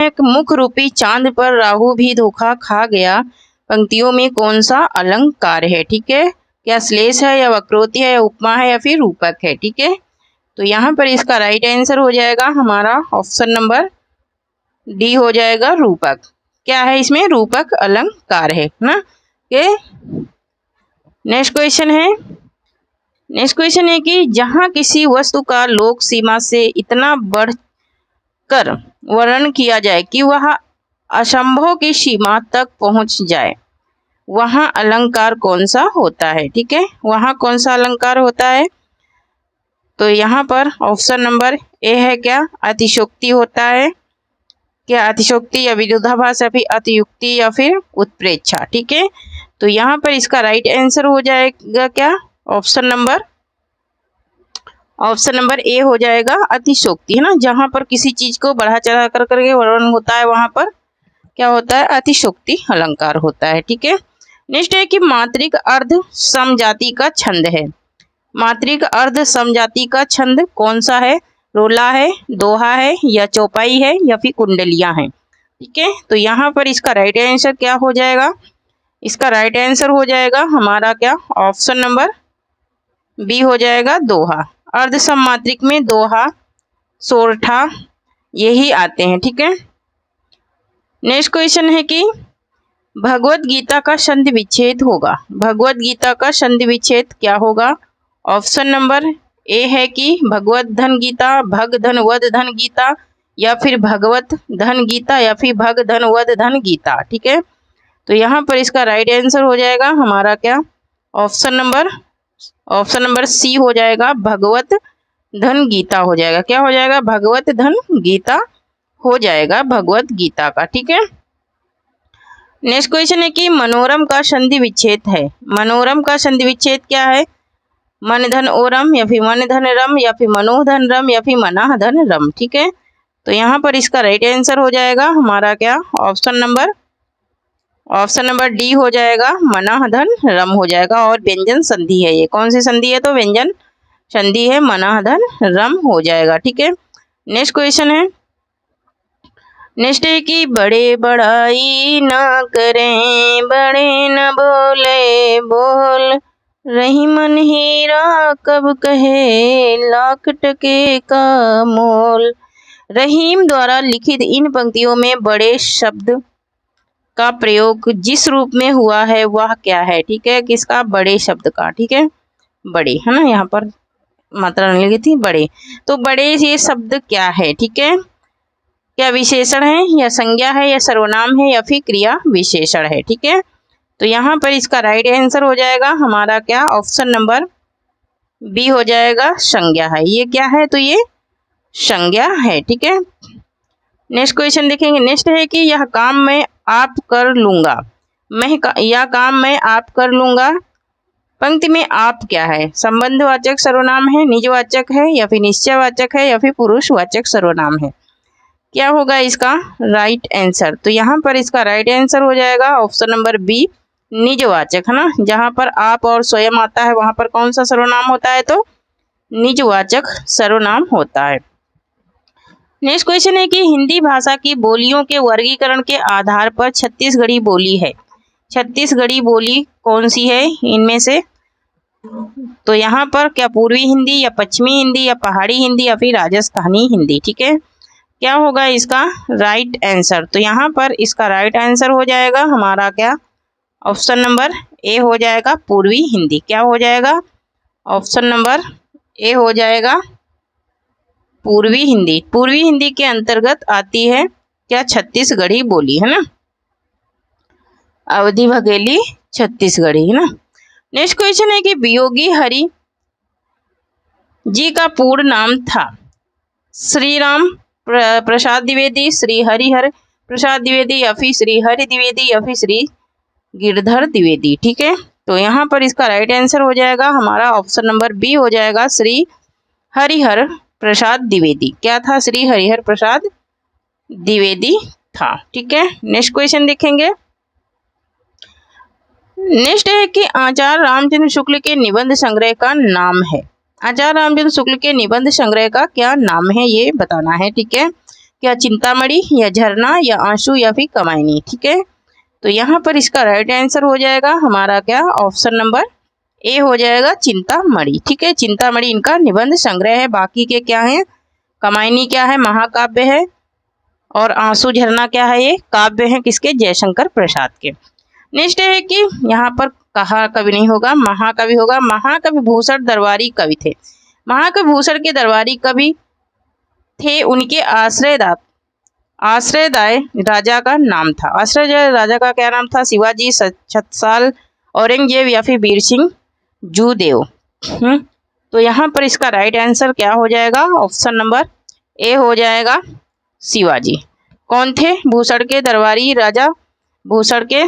एक मुख रूपी चांद पर राहु भी धोखा खा गया पंक्तियों में कौन सा अलंकार है। ठीक है, क्या श्लेष है या वक्रोक्ति है या उपमा है या फिर रूपक है। ठीक है, तो यहाँ पर इसका राइट आंसर हो जाएगा हमारा ऑप्शन नंबर डी हो जाएगा रूपक। क्या है इसमें, रूपक अलंकार है ना। नेक्स्ट क्वेश्चन है कि जहाँ किसी वस्तु का लोक सीमा से इतना बढ़कर वर्णन किया जाए कि वह असंभव की सीमा तक पहुंच जाए, वहाँ अलंकार कौन सा होता है। ठीक है, वहाँ कौन सा अलंकार होता है। तो यहाँ पर ऑप्शन नंबर ए है क्या, अतिशोक्ति होता है। क्या अतिशोक्ति या विरोधाभास या फिर अतियुक्ति या फिर उत्प्रेक्षा। ठीक है, तो यहाँ पर इसका राइट आंसर हो जाएगा क्या, ऑप्शन नंबर ए हो जाएगा अतिशोक्ति, है ना। जहाँ पर किसी चीज को बढ़ा चढ़ा कर करके वर्णन होता है वहां पर क्या होता है, अतिशोक्ति अलंकार होता है। ठीक है, नेक्स्ट है कि मात्रिक अर्ध समजाति का छंद है। मात्रिक अर्ध समजाति का छंद कौन सा है, रोला है, दोहा है या चौपाई है या फिर कुंडलियां हैं। ठीक है, तो यहाँ पर इसका राइट आंसर क्या हो जाएगा, इसका राइट आंसर हो जाएगा हमारा क्या, ऑप्शन नंबर बी हो जाएगा दोहा। अर्ध सममात्रिक में दोहा, सोरठा यही आते हैं। ठीक है, नेक्स्ट क्वेश्चन है कि भगवत गीता का संधि विच्छेद होगा। भगवत गीता का संधि विच्छेद क्या होगा। ऑप्शन नंबर ए है कि भगवत धन गीता, भग धन वध धन गीता या फिर भगवत धन गीता या फिर भग धन वध धन गीता। ठीक है, तो यहाँ पर इसका राइट आंसर हो जाएगा हमारा क्या, ऑप्शन नंबर सी हो जाएगा, भगवत धन गीता हो जाएगा। क्या हो जाएगा, भगवत धन गीता हो जाएगा भगवत गीता का। ठीक है, नेक्स्ट क्वेश्चन है कि मनोरम का संधि विच्छेद है। मनोरम का संधि विच्छेद क्या है, मन धन ओरम या फिर मन धन रम या फिर मनोधन रम या फिर मना धन रम। ठीक है, तो यहाँ पर इसका राइट आंसर हो जाएगा हमारा क्या, ऑप्शन नंबर डी हो जाएगा, मना धन रम हो जाएगा। और व्यंजन संधि है, ये कौन सी संधि है, तो व्यंजन संधि है, मना धन रम हो जाएगा। ठीक है, नेक्स्ट क्वेश्चन है, नेक्स्ट है कि बड़े बड़ाई न करें, बड़े न बोले बोल, रही मन हीरा कब कहे, लाख टके का मोल। रहीम द्वारा लिखित इन पंक्तियों में बड़े शब्द का प्रयोग जिस रूप में हुआ है वह क्या है। ठीक है, किसका, बड़े शब्द का। ठीक है, बड़े है ना, यहाँ पर मात्रा नहीं लगी थी, बड़े। तो बड़े ये शब्द क्या है। ठीक है, क्या विशेषण है या संज्ञा है या सर्वनाम है या फिर क्रिया विशेषण है। ठीक है, तो यहाँ पर इसका राइट आंसर हो जाएगा हमारा क्या, ऑप्शन नंबर बी हो जाएगा, संज्ञा है। ये क्या है, तो ये संज्ञा है। ठीक है, नेक्स्ट क्वेश्चन देखेंगे। नेक्स्ट है कि यह काम मैं आप कर लूंगा, यह काम मैं आप कर लूंगा। पंक्ति में आप क्या है, संबंधवाचक सर्वनाम है, निजवाचक है या फिर निश्चयवाचक है या फिर पुरुषवाचक सर्वनाम है। क्या होगा इसका राइट आंसर, तो यहाँ पर इसका राइट आंसर हो जाएगा ऑप्शन नंबर बी, निजवाचक, है ना। जहाँ पर आप और स्वयं आता है वहां पर कौन सा सर्वनाम होता है, तो निजवाचक सर्वनाम होता है। नेक्स्ट क्वेश्चन है कि हिंदी भाषा की बोलियों के वर्गीकरण के आधार पर छत्तीसगढ़ी बोली है। छत्तीसगढ़ी बोली कौन सी है इनमें से, तो यहाँ पर क्या पूर्वी हिंदी या पश्चिमी हिंदी या पहाड़ी हिंदी या फिर राजस्थानी हिंदी। ठीक है, क्या होगा इसका राइट आंसर, तो यहाँ पर इसका राइट आंसर हो जाएगा हमारा क्या, ऑप्शन नंबर ए हो जाएगा, पूर्वी हिंदी। क्या हो जाएगा, ऑप्शन नंबर ए हो जाएगा, पूर्वी हिंदी। पूर्वी हिंदी के अंतर्गत आती है क्या, छत्तीसगढ़ी बोली, है ना, अवधि बघेली छत्तीसगढ़ी, है ना। नेक्स्ट क्वेश्चन है कि वियोगी हरि जी का पूर्ण नाम था श्री राम प्रसाद द्विवेदी, श्री हरिहर प्रसाद द्विवेदी या फिर श्री हरि द्विवेदी या फिर श्री गिरधर द्विवेदी। ठीक है, तो यहाँ पर इसका राइट आंसर हो जाएगा हमारा ऑप्शन नंबर बी हो जाएगा, श्री हरिहर प्रसाद द्विवेदी। क्या था, श्री हरिहर प्रसाद द्विवेदी था। ठीक है, नेक्स्ट क्वेश्चन देखेंगे। नेक्स्ट है कि आचार्य रामचंद्र शुक्ल के निबंध संग्रह का नाम है। आचार्य रामचंद्र शुक्ल के निबंध संग्रह का क्या नाम है, ये बताना है। ठीक है, क्या चिंतामणि या झरना या आंसू या फिर कमायनी, ठीक है। तो यहाँ पर इसका राइट आंसर हो जाएगा हमारा क्या, ऑप्शन नंबर ए हो जाएगा चिंतामणि, ठीक है। चिंतामणि इनका निबंध संग्रह है। बाकी के क्या है, कमायनी क्या है, महाकाव्य है, और आंसू झरना क्या है, ये काव्य है किसके, जयशंकर प्रसाद के। नेक्स्ट है कि यहाँ पर कहा कवि नहीं होगा, महाकवि होगा। महाकवि भूषण दरबारी कवि थे। महाकवि भूषण के दरबारी कवि थे, उनके आश्रयदाय राजा का नाम था। आश्रयदाय राजा का क्या नाम था, शिवाजी, छत्रसाल, औरंगजेब या फिर वीर सिंह जूदेव। तो यहाँ पर इसका राइट आंसर क्या हो जाएगा, ऑप्शन नंबर ए हो जाएगा शिवाजी। कौन थे भूषण के दरबारी राजा, भूषण के,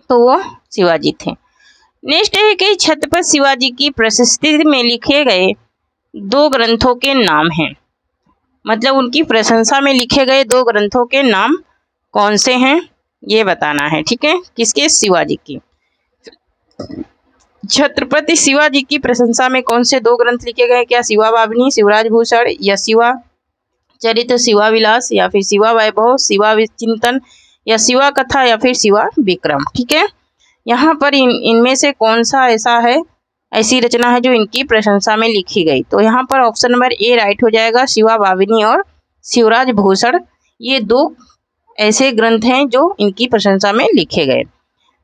तो वो शिवाजी थे। नेक्स्ट है कि छत्रपति शिवाजी की प्रशस्ति में लिखे गए 2 ग्रंथों के नाम हैं। मतलब उनकी प्रशंसा में लिखे गए 2 ग्रंथों के नाम कौन से हैं, ये बताना है, ठीक है। किसके, शिवाजी की। छत्रपति शिवाजी की प्रशंसा में कौन से 2 ग्रंथ लिखे गए, क्या शिवा भाविनी, शिवराज भूषण, या शिवा चरित्र, शिवा विलास, या फिर शिवा वैभव, शिवा चिंतन, या शिवा कथा, या फिर शिवा विक्रम, ठीक है। यहाँ पर इनमें से कौन सा ऐसी रचना है जो इनकी प्रशंसा में लिखी गई। तो यहाँ पर ऑप्शन नंबर ए राइट हो जाएगा, शिवा भाविनी और शिवराज भूषण, ये 2 ऐसे ग्रंथ हैं जो इनकी प्रशंसा में लिखे गए।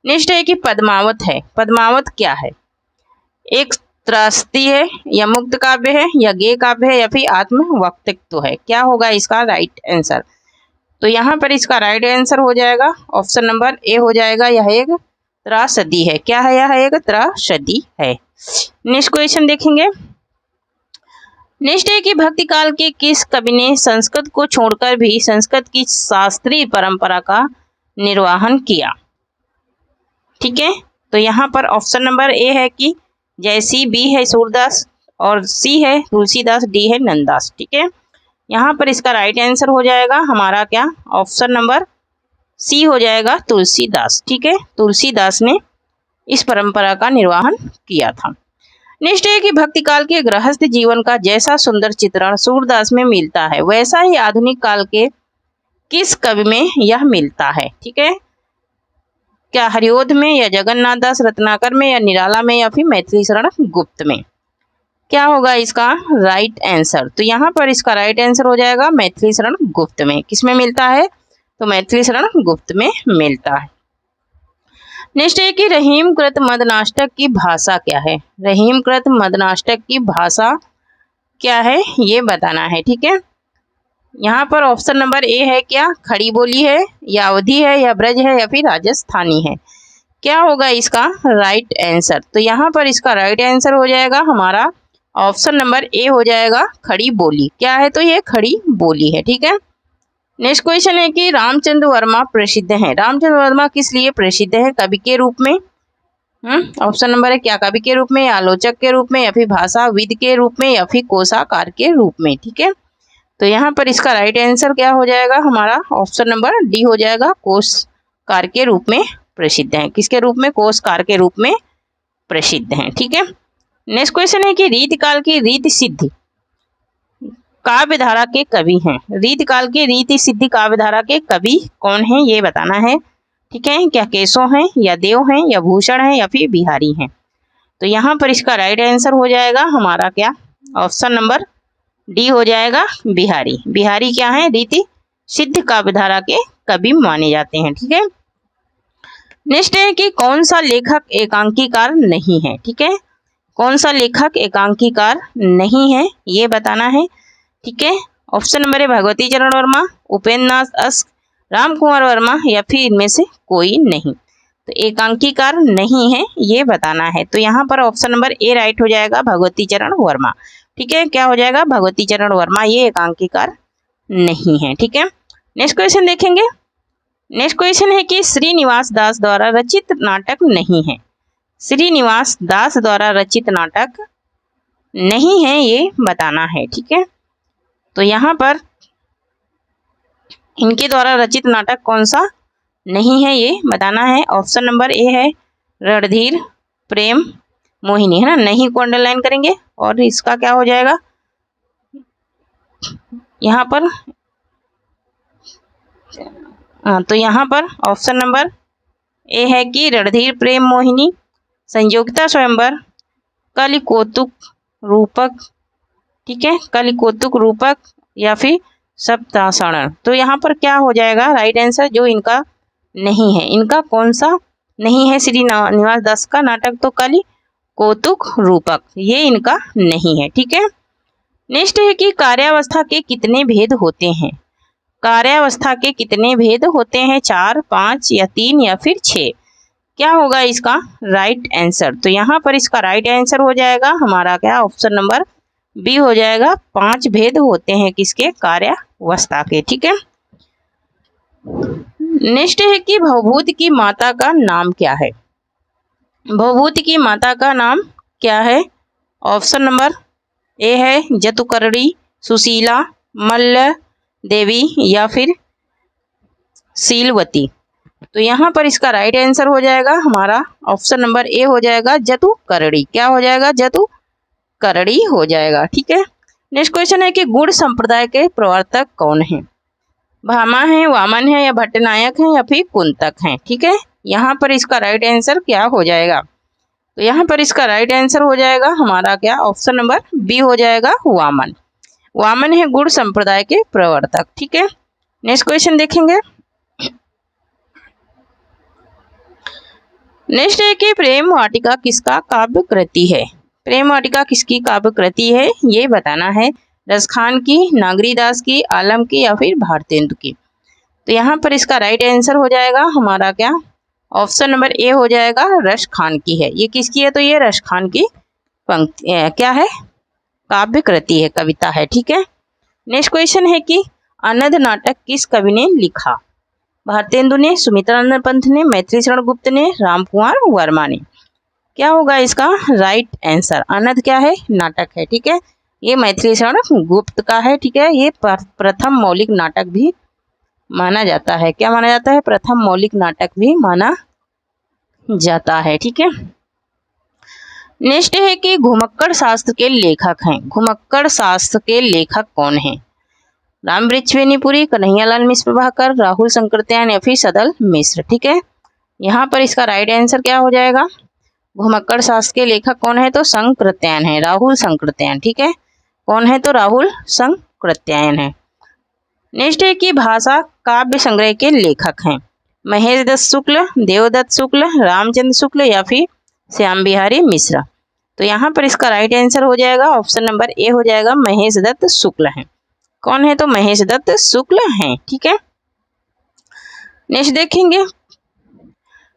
नेक्स्ट है कि पद्मावत है। पद्मावत क्या है, एक त्रासदी है, या मुक्त काव्य है, या गेय काव्य है, या फिर आत्म वक्तृत्व है। क्या होगा इसका राइट आंसर, तो यहाँ पर इसका राइट आंसर हो जाएगा ऑप्शन नंबर ए हो जाएगा, यह एक त्रासदी है। क्या है, यह एक त्रासदी है। नेक्स्ट क्वेश्चन देखेंगे। नेक्स्ट है कि भक्ति काल के किस कवि ने संस्कृत को छोड़कर भी संस्कृत की शास्त्रीय परंपरा का निर्वहन किया, ठीक है। तो यहाँ पर ऑप्शन नंबर ए है कि जयसी, बी है सूरदास, और सी है तुलसीदास, डी है नंददास, ठीक है। यहाँ पर इसका राइट आंसर हो जाएगा हमारा क्या, ऑप्शन नंबर सी हो जाएगा तुलसीदास, ठीक है। तुलसीदास ने इस परंपरा का निर्वहन किया था। नेक्स्ट है कि भक्ति काल के गृहस्थ जीवन का जैसा सुंदर चित्रण सूरदास में मिलता है, वैसा ही आधुनिक काल के किस कवि में यह मिलता है, ठीक है। क्या हरिओध में, या जगन्नाथ दास रत्नाकर में, या निराला में, या फिर मैथिली शरण गुप्त में। क्या होगा इसका राइट आंसर, तो यहाँ पर इसका राइट आंसर हो जाएगा मैथिली शरण गुप्त में। किसमें मिलता है, तो मैथिली शरण गुप्त में मिलता है। नेक्स्ट है कि रहीमकृत मदनाष्टक की भाषा क्या है। रहीमकृत मदनाष्टक की भाषा क्या है, ये बताना है, ठीक है। यहाँ पर ऑप्शन नंबर ए है क्या, खड़ी बोली है, या अवधी है, या ब्रज है, या फिर राजस्थानी है। क्या होगा इसका राइट आंसर, तो यहाँ पर इसका राइट आंसर हो जाएगा हमारा ऑप्शन नंबर ए हो जाएगा खड़ी बोली। क्या है, तो ये खड़ी बोली है, ठीक है। नेक्स्ट क्वेश्चन है कि रामचंद्र वर्मा प्रसिद्ध हैं। रामचंद्र वर्मा किस लिए प्रसिद्ध है, कवि के रूप में, ऑप्शन नंबर है क्या, कवि के रूप में, या आलोचक के रूप में, या फिर भाषाविद के रूप में, या फिर कोशाकार के रूप में, ठीक है। तो यहाँ पर इसका राइट आंसर क्या हो जाएगा हमारा ऑप्शन नंबर डी हो जाएगा, कोशकार के रूप में प्रसिद्ध हैं। किसके रूप में, कोशकार के रूप में प्रसिद्ध हैं, ठीक है। नेक्स्ट क्वेश्चन है कि रीतिकाल की रीति सिद्धि काव्यधारा के कवि हैं। रीतिकाल के रीति सिद्धि काव्यधारा के कवि कौन हैं, ये बताना है, ठीक है। क्या केशव हैं, या देव हैं, या भूषण हैं, या फिर बिहारी हैं। तो यहाँ पर इसका राइट आंसर हो जाएगा हमारा क्या, ऑप्शन नंबर डी हो जाएगा बिहारी। बिहारी क्या है, रीति सिद्ध काव्यधारा के कवि माने जाते हैं, ठीक है। नेक्स्ट है कि कौन सा लेखक एकांकीकार नहीं है, ठीक है। कौन सा लेखक एकांकीकार नहीं है, ये बताना है, ठीक है। ऑप्शन नंबर है भगवती चरण वर्मा, उपेंद्र नाथ अश्क, राम कुमार वर्मा, या फिर इनमें से कोई नहीं। तो एकांकीकार नहीं है, ये बताना है। तो यहाँ पर ऑप्शन नंबर ए राइट हो जाएगा भगवती चरण वर्मा, ठीक है। क्या हो जाएगा, भगवती चरण वर्मा ये एकांकीकार नहीं है, ठीक है। नेक्स्ट क्वेश्चन देखेंगे। नेक्स्ट क्वेश्चन है कि श्रीनिवास दास द्वारा रचित नाटक नहीं है। श्रीनिवास दास द्वारा रचित नाटक नहीं है, ये बताना है, ठीक है। तो यहाँ पर इनके द्वारा रचित नाटक कौन सा नहीं है, ये बताना है। ऑप्शन नंबर ए है रणधीर प्रेम मोहिनी, है ना, नहीं को अंडरलाइन करेंगे। और इसका क्या हो जाएगा, यहाँ पर तो यहाँ पर ऑप्शन नंबर ए है कि रणधीर प्रेम मोहिनी, संयोगिता स्वयंवर, कलिकोतुक रूपक, ठीक है, कलिकोतुक रूपक या फिर सप्तासरण। तो यहाँ पर क्या हो जाएगा राइट आंसर जो इनका नहीं है, इनका कौन सा नहीं है श्रीनिवास दास का नाटक, तो कलिकोतुक रूपक ये इनका नहीं है, ठीक है। नेक्स्ट है कि कार्यावस्था के कितने भेद होते हैं, कार्यावस्था के कितने भेद होते हैं, 4, 5 या 3 या फिर 6। क्या होगा इसका राइट आंसर, तो यहाँ पर इसका राइट आंसर हो जाएगा हमारा क्या ऑप्शन नंबर बी हो जाएगा, 5 भेद होते हैं किसके कार्यावस्था के, ठीक है। नेक्स्ट है कि भवभूति की माता का नाम क्या है, भवभूति की माता का नाम क्या है, ऑप्शन नंबर ए है जतुकर्णी, सुशीला, मल्ल देवी या फिर शीलवती। तो यहाँ पर इसका राइट आंसर हो जाएगा हमारा ऑप्शन नंबर ए हो जाएगा जतुकर्णी, क्या हो जाएगा जतुकर्णी हो जाएगा, ठीक है। नेक्स्ट क्वेश्चन है कि गुण संप्रदाय के प्रवर्तक कौन है, भामा है, वामन है या भट्टनायक है या फिर कुंतक है, ठीक है। यहाँ पर इसका राइट आंसर क्या हो जाएगा, तो यहाँ पर इसका राइट आंसर हो जाएगा हमारा क्या ऑप्शन नंबर बी हो जाएगा वामन, वामन है गुण संप्रदाय के प्रवर्तक, ठीक है। नेक्स्ट क्वेश्चन देखेंगे। नेक्स्ट है कि प्रेम वाटिका किसका काव्य कृति है, प्रेम वाटिका किसकी काव्य कृति है ये बताना है, रसखान की, नागरीदास की, आलम की या फिर भारतेंदु की। तो यहाँ पर इसका राइट आंसर हो जाएगा हमारा क्या ऑप्शन नंबर ए हो जाएगा रसखान की है, ये किसकी है, तो ये रसखान की पंक्ति क्या है काव्य कृति है, कविता है, ठीक है। नेक्स्ट क्वेश्चन है कि अनध नाटक किस कवि ने लिखा, भारतेंदु ने, सुमित्रानंद पंत ने, मैथिली शरण गुप्त ने, रामकुमार वर्मा ने। क्या होगा इसका राइट आंसर, अनध क्या है नाटक है, ठीक है, ये मैथिली शरण गुप्त का है, ठीक है। ये प्रथम मौलिक नाटक भी माना जाता है, क्या माना जाता है, प्रथम मौलिक नाटक भी माना जाता है, ठीक है। नेक्स्ट है कि घुमक्कड़ शास्त्र के लेखक हैं, घुमक्कड़ शास्त्र के लेखक कौन हैं, रामवृक्ष बेनीपुरी, कन्हैयालाल मिश्र प्रभाकर, राहुल शंकरत्यायन या फिर सदल मिश्र, ठीक है। यहाँ पर इसका राइट आंसर क्या हो जाएगा, घुमक्कड़ शास्त्र के लेखक कौन है, तो शंकरत्यायन है, राहुल शंकरत्यायन, ठीक है, कौन है तो राहुल शंकरत्यायन है। नेक्स्ट है कि भाषा काव्य संग्रह के लेखक हैं, महेश दत्त शुक्ल, देवदत्त शुक्ल, रामचंद्र शुक्ल या फिर श्याम बिहारी मिश्रा। तो यहाँ पर इसका राइट आंसर हो जाएगा ऑप्शन नंबर ए हो जाएगा महेश दत्त शुक्ल है, कौन है तो महेश दत्त शुक्ल हैं, ठीक है। नेक्स्ट देखेंगे।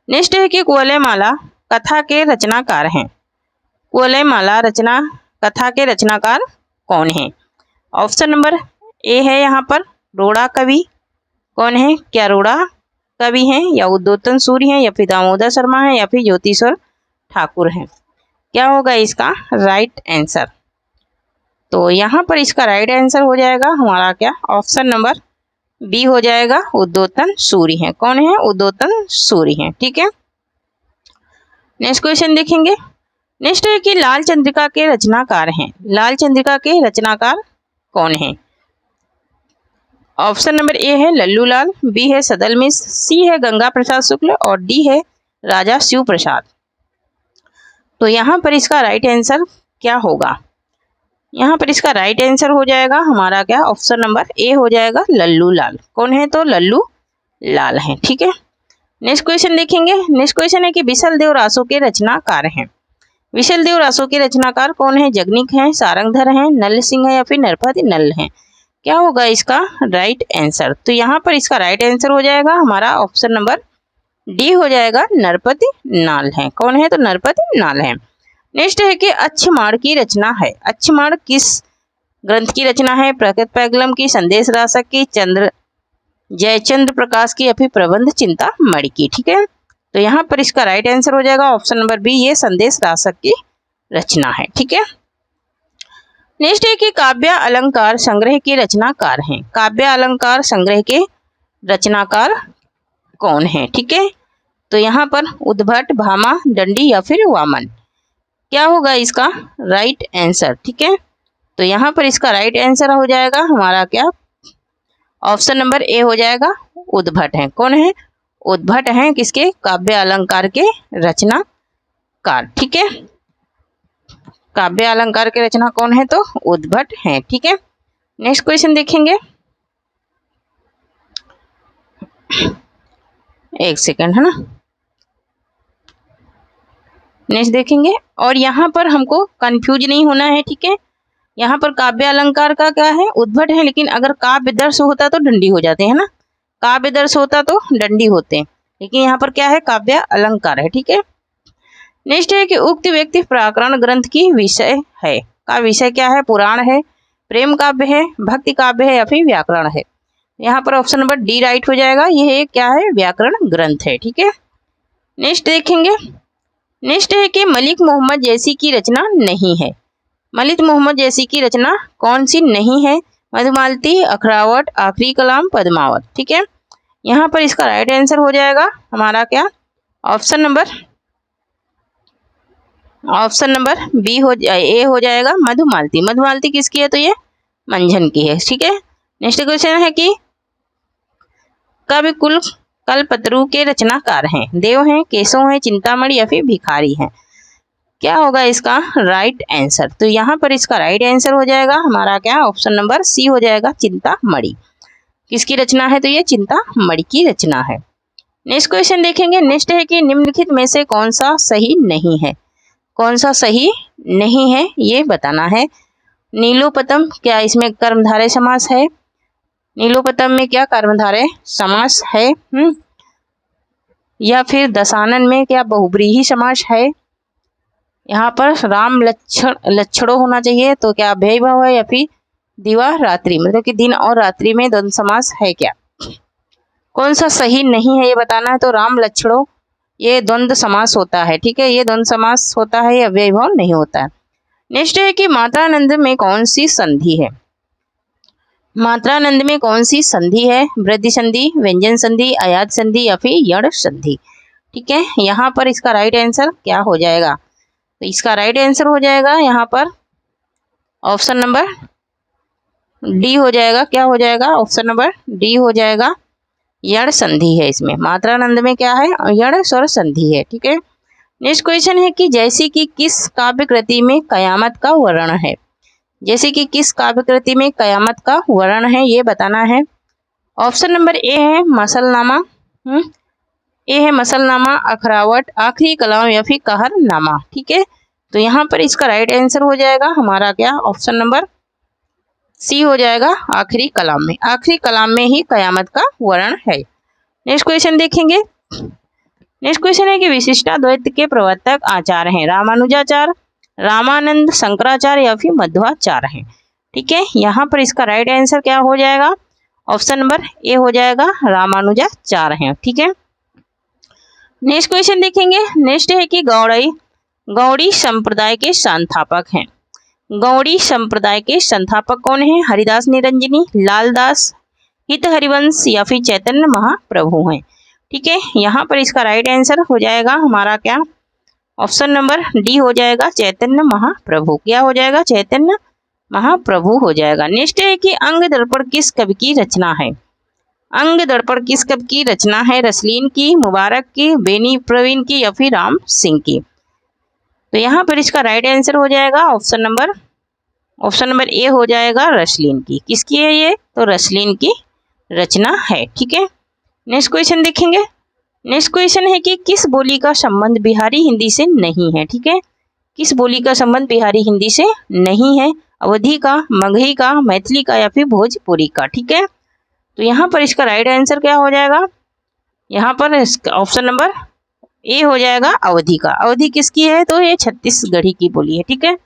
नेक्स्ट है कि कुवलयमाला कथा के रचनाकार हैं, कुवलयमाला रचना कथा के रचनाकार कौन है, ऑप्शन नंबर ए है यहाँ पर रोड़ा कवि, कौन है क्या रोड़ा कवि हैं या उद्योतन सूर्य हैं या फिर दामोदर शर्मा है या फिर ज्योतिश्वर ठाकुर हैं। क्या होगा इसका राइट आंसर, तो यहाँ पर इसका राइट आंसर हो जाएगा हमारा क्या ऑप्शन नंबर बी हो जाएगा उद्योतन सूर्य हैं, कौन है उद्योतन सूर्य हैं, ठीक है। नेक्स्ट क्वेश्चन देखेंगे। नेक्स्ट है कि लाल चंद्रिका के रचनाकार हैं, लाल चंद्रिका के रचनाकार कौन है, ऑप्शन नंबर ए है लल्लू लाल, बी है सदल मिश्र, सी है गंगा प्रसाद शुक्ल और डी है राजा शिव प्रसाद। तो यहाँ पर इसका राइट आंसर क्या होगा, यहाँ पर इसका राइट आंसर हो जाएगा हमारा क्या ऑप्शन नंबर ए हो जाएगा लल्लू लाल, कौन है तो लल्लू लाल है, ठीक है। नेक्स्ट क्वेश्चन देखेंगे। नेक्स्ट क्वेश्चन है कि विशल देव रासों के रचनाकार हैं, विशल देव रासों के रचनाकार कौन है, जगनिक हैं, सारंगधर हैं, नल सिंह है या फिर नरपति नल हैं। क्या होगा इसका राइट आंसर, तो यहाँ पर इसका राइट आंसर हो जाएगा हमारा ऑप्शन नंबर डी हो जाएगा नरपति नाल है, कौन है तो नरपति नाल है। नेक्स्ट है कि अच्छमाड़ की रचना है, अच्छमाड़ किस ग्रंथ की रचना है, प्रकृत पैगलम की, संदेश रासक की, जयचंद्र प्रकाश की या फिर प्रबंध चिंतामणि की, ठीक है। तो यहाँ पर इसका राइट आंसर हो जाएगा ऑप्शन नंबर बी, ये संदेश रासक की रचना है, ठीक है। नेक्स्ट है कि काव्य अलंकार संग्रह के रचनाकार हैं, काव्य अलंकार संग्रह के रचनाकार कौन है, ठीक है। तो यहाँ पर उद्भट, भामा, दंडी या फिर वामन। क्या होगा इसका राइट आंसर, ठीक है। तो यहाँ पर इसका राइट आंसर हो जाएगा हमारा क्या, ऑप्शन नंबर ए हो जाएगा। उद्भट है, कौन है, उद्भट हैं किसके, काव्य अलंकार के रचनाकार। ठीक है, काव्य अलंकार के रचना कौन है, तो उद्भट हैं। ठीक है, नेक्स्ट क्वेश्चन देखेंगे, एक सेकंड है ना, नेक्स्ट देखेंगे। और यहाँ पर हमको कंफ्यूज नहीं होना है। ठीक है, यहाँ पर काव्य अलंकार का क्या है, उद्भट है, लेकिन अगर काव्य दर्श होता तो दंडी हो जाते हैं ना, काव्य दर्श होता तो दंडी होते हैं, लेकिन यहाँ पर क्या है, काव्य अलंकार है। ठीक है, नेक्स्ट है कि उक्त व्यक्ति प्राकरण ग्रंथ की विषय है, का विषय क्या है, पुराण है, प्रेम काव्य है, भक्ति काव्य है या फिर व्याकरण है। यहाँ पर ऑप्शन नंबर डी राइट हो जाएगा, यह क्या है, व्याकरण ग्रंथ है। ठीक है, नेक्स्ट देखेंगे, नेक्स्ट है कि मलिक मोहम्मद जैसी की रचना नहीं है, मलिक मोहम्मद जैसी की रचना कौन सी नहीं है, मधुमालती, अखरावट, आखिरी कलाम, पद्मावत। ठीक है, यहाँ पर इसका राइट आंसर हो जाएगा हमारा क्या, ऑप्शन नंबर बी ए हो जाएगा, मधुमालती। मधुमालती किसकी है, तो ये मंझन की है। ठीक है, नेक्स्ट क्वेश्चन है कि कवि कुल कल्पतरु के रचनाकार हैं, देव हैं, केशव हैं, चिंतामणि या फिर भिखारी हैं। क्या होगा इसका राइट आंसर, तो यहाँ पर इसका राइट आंसर हो जाएगा हमारा क्या, ऑप्शन नंबर सी हो जाएगा, चिंतामणि। किसकी रचना है, तो ये चिंतामणि की रचना है। नेक्स्ट क्वेश्चन देखेंगे, नेक्स्ट है कि निम्नलिखित में से कौन सा सही नहीं है, कौन सा सही नहीं है ये बताना है। नीलोपतम, क्या इसमें कर्मधारय समास है, नीलोपतम में क्या कर्मधारय समास है, या फिर दशानन में क्या बहुब्रीहि समास है, यहाँ पर राम लक्षणों होना चाहिए, तो क्या अव्ययी भाव है, या फिर दिवा रात्रि मतलब कि दिन और रात्रि में द्वंद्व समास है, क्या कौन सा सही नहीं है ये बताना है। तो राम लक्षणों ये द्वंद्व समास होता है। ठीक है, ये द्वंद्व समास होता है, ये अव्ययी भाव नहीं होता है। नेक्स्ट है कि मात्रानंद में कौन सी संधि है, मात्रानंद में कौन सी संधि है, वृद्धि संधि, व्यंजन संधि, आयात संधि या फिर यण संधि। ठीक है, यहाँ पर इसका राइट आंसर क्या हो जाएगा, तो इसका राइट आंसर हो जाएगा यहाँ पर ऑप्शन नंबर डी हो जाएगा। क्या हो जाएगा, ऑप्शन नंबर डी हो जाएगा, यण संधि है इसमें। मात्रानंद में क्या है, यण स्वर संधि है। ठीक है, नेक्स्ट क्वेश्चन है कि जैसे कि किस काव्य कृति में कयामत का वर्णन है, जैसे कि किस काव्य कृति में कयामत का वर्णन है ये बताना है। ऑप्शन नंबर ए है मसलनामा, ए है मसलनामा, अखरावट, आखिरी कलाम या फिर कहरनामा। ठीक है, तो यहाँ पर इसका राइट आंसर हो जाएगा हमारा क्या, ऑप्शन नंबर सी हो जाएगा, आखिरी कलाम में। आखिरी कलाम में ही कयामत का वर्णन है। नेक्स्ट क्वेश्चन देखेंगे, नेक्स्ट क्वेश्चन है कि विशिष्टाद्वैत के प्रवर्तक आचार्य हैं, रामानुजाचार्य, रामानंद, शंकराचार्य या फिर मध्वाचार्य हैं। ठीक है, यहाँ पर इसका राइट आंसर क्या हो जाएगा, ऑप्शन नंबर ए हो जाएगा, रामानुजाचार्य हैं। ठीक है, नेक्स्ट क्वेश्चन देखेंगे, नेक्स्ट है कि गौड़ी संप्रदाय के संस्थापक हैं, गौड़ी संप्रदाय के संस्थापक कौन है, हरिदास निरंजनी, लालदास, हित हरिवंश या फिर चैतन्य महाप्रभु हैं। ठीक है, यहाँ पर इसका राइट आंसर हो जाएगा हमारा क्या, ऑप्शन नंबर डी हो जाएगा, चैतन्य महाप्रभु। क्या हो जाएगा, चैतन्य महाप्रभु हो जाएगा। नेक्स्ट है कि अंग दर्पण किस कवि की रचना है, अंग दर्पण किस कवि की रचना है, रसलीन की, मुबारक की, बेनी प्रवीण की या फिर राम सिंह की। तो यहाँ पर इसका राइट आंसर हो जाएगा ऑप्शन नंबर ए हो जाएगा, रसलीन की। किसकी है ये, तो रसलीन की रचना है। ठीक है, नेक्स्ट क्वेश्चन देखेंगे, नेक्स्ट क्वेश्चन है कि किस बोली का संबंध बिहारी हिंदी से नहीं है। ठीक है, किस बोली का संबंध बिहारी हिंदी से नहीं है, अवधी का, मगही का, मैथिली का या फिर भोजपुरी का। ठीक है, तो यहाँ पर इसका राइट आंसर क्या हो जाएगा, यहाँ पर ऑप्शन नंबर ए हो जाएगा, अवधी का। अवधी किसकी है, तो ये छत्तीसगढ़ी की बोली है। ठीक है,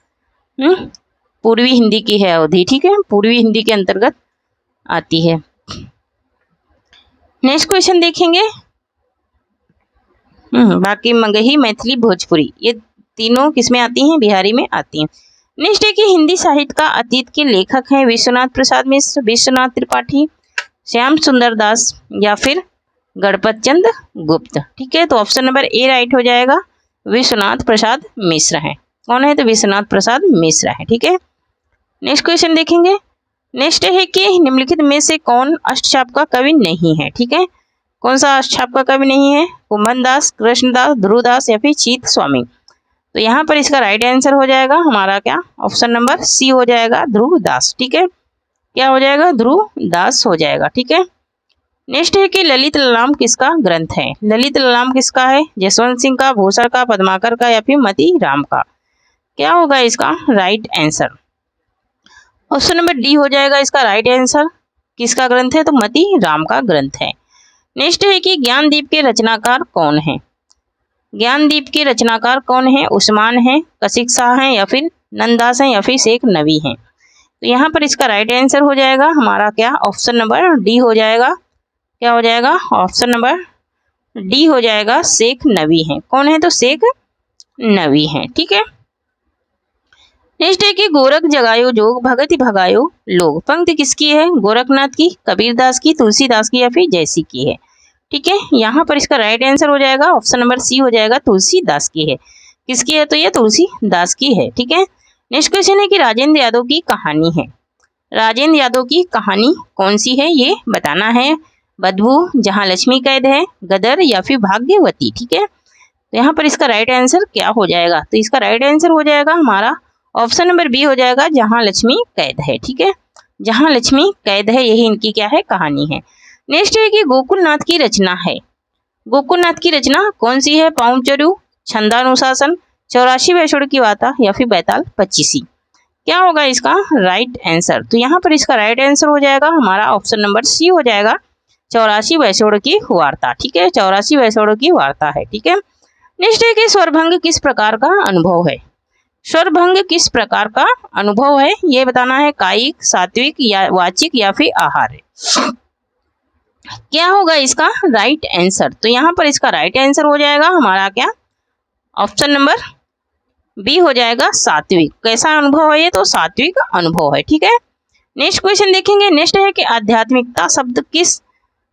पूर्वी हिंदी की है अवधी। ठीक है, पूर्वी हिंदी के अंतर्गत आती है। नेक्स्ट क्वेश्चन देखेंगे, बाकी मगही, मैथिली, भोजपुरी ये तीनों किसमें आती हैं, बिहारी में आती हैं। नेक्स्ट है कि हिंदी साहित्य का अतीत के लेखक हैं विश्वनाथ प्रसाद मिश्र, विश्वनाथ त्रिपाठी, श्याम सुंदर दास या फिर गणपत चंद्र गुप्त। ठीक है, तो ऑप्शन नंबर ए राइट हो जाएगा, विश्वनाथ प्रसाद मिश्र है। कौन है, तो विश्वनाथ प्रसाद मिश्र है। ठीक है, नेक्स्ट क्वेश्चन देखेंगे। नेक्स्ट है कि निम्नलिखित में से कौन अष्टछाप का कवि नहीं है। ठीक है, कौन सा अष्टछाप का कवि नहीं है? कुंभन दास, कृष्णदास, ध्रुवदास या फिर चीत स्वामी। तो यहाँ पर इसका राइट आंसर हो जाएगा हमारा क्या? ऑप्शन नंबर सी हो जाएगा, ध्रुवदास। ठीक है, क्या हो जाएगा? ध्रुवदास हो जाएगा। ठीक है, नेक्स्ट है कि ललित ललाम किसका ग्रंथ है? ललित ललाम किसका है? जसवंत सिंह का, भूषण का, पद्माकर का या फिर मती राम का? क्या होगा इसका right answer? Option number D हो जाएगा इसका राइट आंसर। किसका ग्रंथ है? तो मती राम का ग्रंथ है। नेक्स्ट है कि ज्ञानदीप के रचनाकार कौन है? ज्ञानदीप के रचनाकार कौन है? उस्मान है, कशिक शाह है या फिर नंददास है या फिर शेख नबी है? तो यहाँ पर इसका राइट आंसर हो जाएगा हमारा क्या? ऑप्शन नंबर डी हो जाएगा। क्या हो जाएगा? ऑप्शन नंबर डी हो जाएगा, शेख नबी है। कौन है? तो शेख नबी है। ठीक है, नेक्स्ट है कि गोरख जगायो जोग भगति भगायो लोग, पंक्ति किसकी है? गोरखनाथ की, कबीरदास की, तुलसीदास की या फिर जयसी की है? ठीक है, यहाँ पर इसका राइट आंसर हो जाएगा ऑप्शन नंबर सी हो जाएगा, तुलसीदास की है। किसकी है? तो ये तुलसीदास की है। ठीक है, नेक्स्ट क्वेश्चन है कि राजेंद्र यादव की कहानी है। राजेंद्र यादव की कहानी कौन सी है ये बताना है। बदबू, जहाँ लक्ष्मी कैद है, गदर या फिर भाग्यवती। ठीक है, तो यहाँ पर इसका राइट आंसर क्या हो जाएगा? तो इसका राइट आंसर हो जाएगा हमारा ऑप्शन नंबर बी हो जाएगा, जहाँ लक्ष्मी कैद है। ठीक है, जहाँ लक्ष्मी कैद है यही इनकी क्या है? कहानी है। नेक्स्ट है कि गोकुलनाथ की रचना है। गोकुलनाथ की रचना कौन सी है? पाउंचरू, छंदानुशासन, 84 वैष्णव की वार्ता या फिर बैताल पच्चीसी? क्या होगा इसका राइट आंसर? तो यहाँ पर इसका राइट आंसर हो जाएगा हमारा ऑप्शन नंबर सी हो जाएगा, 84 वैष्णव की वार्ता। ठीक है, 84 वैष्णव की वार्ता है। ठीक है, नेक्स्ट है कि स्वरभंग किस प्रकार का अनुभव है? स्वरभंग किस प्रकार का अनुभव है ये बताना है। कायिक, सात्विक या वाचिक या फिर आहार? क्या होगा इसका राइट आंसर? तो यहाँ पर इसका राइट आंसर हो जाएगा हमारा क्या? ऑप्शन नंबर बी हो जाएगा, सात्विक। कैसा अनुभव है ये? तो सात्विक अनुभव है। ठीक है, नेक्स्ट क्वेश्चन देखेंगे। नेक्स्ट है कि आध्यात्मिकता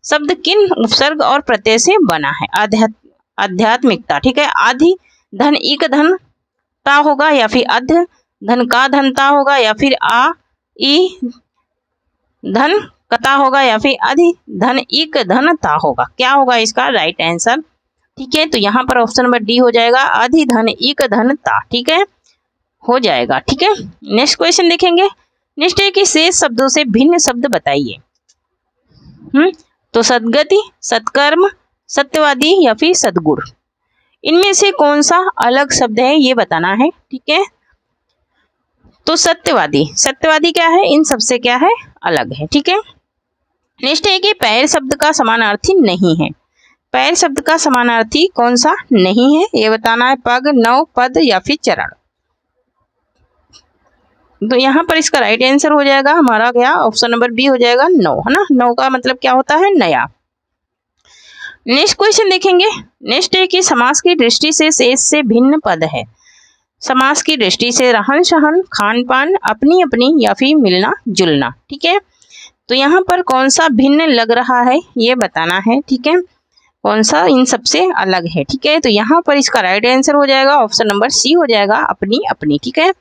शब्द किन उपसर्ग और प्रत्यय से बना है? आध्यात्मिकता। ठीक है, आधि धन इक धन ता होगा या फिर अध्य धन का धनता होगा या फिर आ ई धन कता होगा या फिर अधि धन इक धन ता होगा? क्या होगा इसका राइट आंसर? ठीक है, तो यहाँ पर ऑप्शन नंबर डी हो जाएगा, अधि धन इक धन ता। ठीक है, हो जाएगा। ठीक है, नेक्स्ट क्वेश्चन देखेंगे। नेक्स्ट है कि शेष शब्दों से भिन्न शब्द बताइए। तो सद्गति, सत्कर्म, सत्यवादी या फिर सद्गुण, इनमें से कौन सा अलग शब्द है ये बताना है। ठीक है, तो सत्यवादी। सत्यवादी क्या है? इन सबसे क्या है? अलग है। ठीक है, नेक्स्ट है कि पैर शब्द का समानार्थी नहीं है। पैर शब्द का समानार्थी कौन सा नहीं है ये बताना है। पग, नौ, पद या फिर चरण? तो यहाँ पर इसका राइट आंसर हो जाएगा हमारा क्या? ऑप्शन नंबर बी हो जाएगा, नौ। है ना, नौ का मतलब क्या होता है? नया। नेक्स्ट क्वेश्चन देखेंगे। नेक्स्ट है कि समास की दृष्टि से शेष से भिन्न पद है। समास की दृष्टि से रहन सहन, खान पान, अपनी अपनी या फिर मिलना जुलना। ठीक है, तो यहाँ पर कौन सा भिन्न लग रहा है ये बताना है। ठीक है, कौन सा इन सबसे अलग है। ठीक है, तो यहाँ पर इसका राइट आंसर हो जाएगा ऑप्शन नंबर सी हो जाएगा, अपनी अपनी। ठीक है,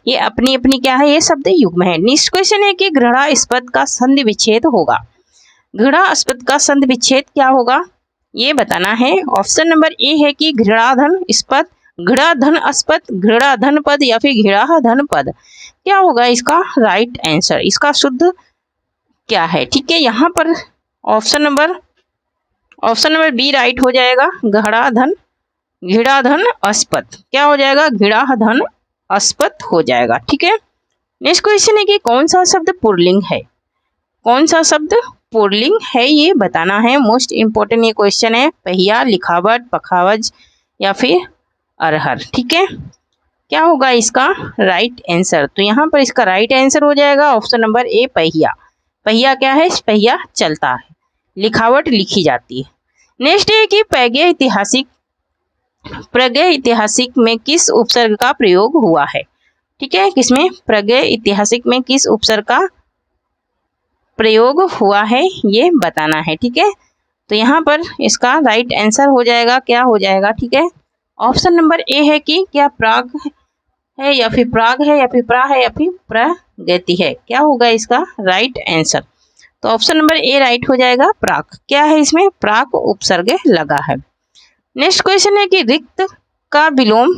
ये अपनी अपनी क्या है? ये शब्द युग्म है। नेक्स्ट क्वेश्चन है कि घृणास्पद का संधि विच्छेद होगा। घृणास्पद का संधि विच्छेद क्या होगा ये बताना है। ऑप्शन नंबर ए है कि घृणाधन स्पद, घृणाधन अस्पद, घृणाधन पद या फिर घृणाधन पद? क्या होगा इसका राइट आंसर? इसका शुद्ध क्या है? ठीक है, यहाँ पर ऑप्शन नंबर बी राइट हो जाएगा, घृणाधन अस्पद। क्या हो जाएगा? घृणाधन अस्पद हो जाएगा। ठीक है, नेक्स्ट क्वेश्चन है कि कौन सा शब्द पुल्लिंग है? कौन सा शब्द पुल्लिंग है ये बताना है। मोस्ट इंपोर्टेंट ये क्वेश्चन है। पहिया, लिखावट, पखावज या फिर अरहर? ठीक है, क्या होगा इसका राइट आंसर? तो यहाँ पर इसका राइट आंसर हो जाएगा ऑप्शन नंबर ए, पहिया। पहिया क्या है? पहिया चलता है, लिखावट लिखी जाती है। नेक्स्ट है कि प्रागैतिहासिक में किस उपसर्ग का प्रयोग हुआ है? ठीक है, किसमें? प्रागैतिहासिक में किस उपसर्ग का प्रयोग हुआ है ये बताना है। ठीक है, तो यहाँ पर इसका राइट आंसर हो जाएगा, क्या हो जाएगा? ठीक है, ऑप्शन नंबर ए है कि क्या प्राग है या फिर प्राग है या फिर प्रा है या फिर प्र गति है। क्या होगा इसका राइट आंसर? तो ऑप्शन नंबर ए राइट हो जाएगा। प्राक क्या है इसमें? प्राक उपसर्ग लगा है। नेक्स्ट क्वेश्चन है कि रिक्त का विलोम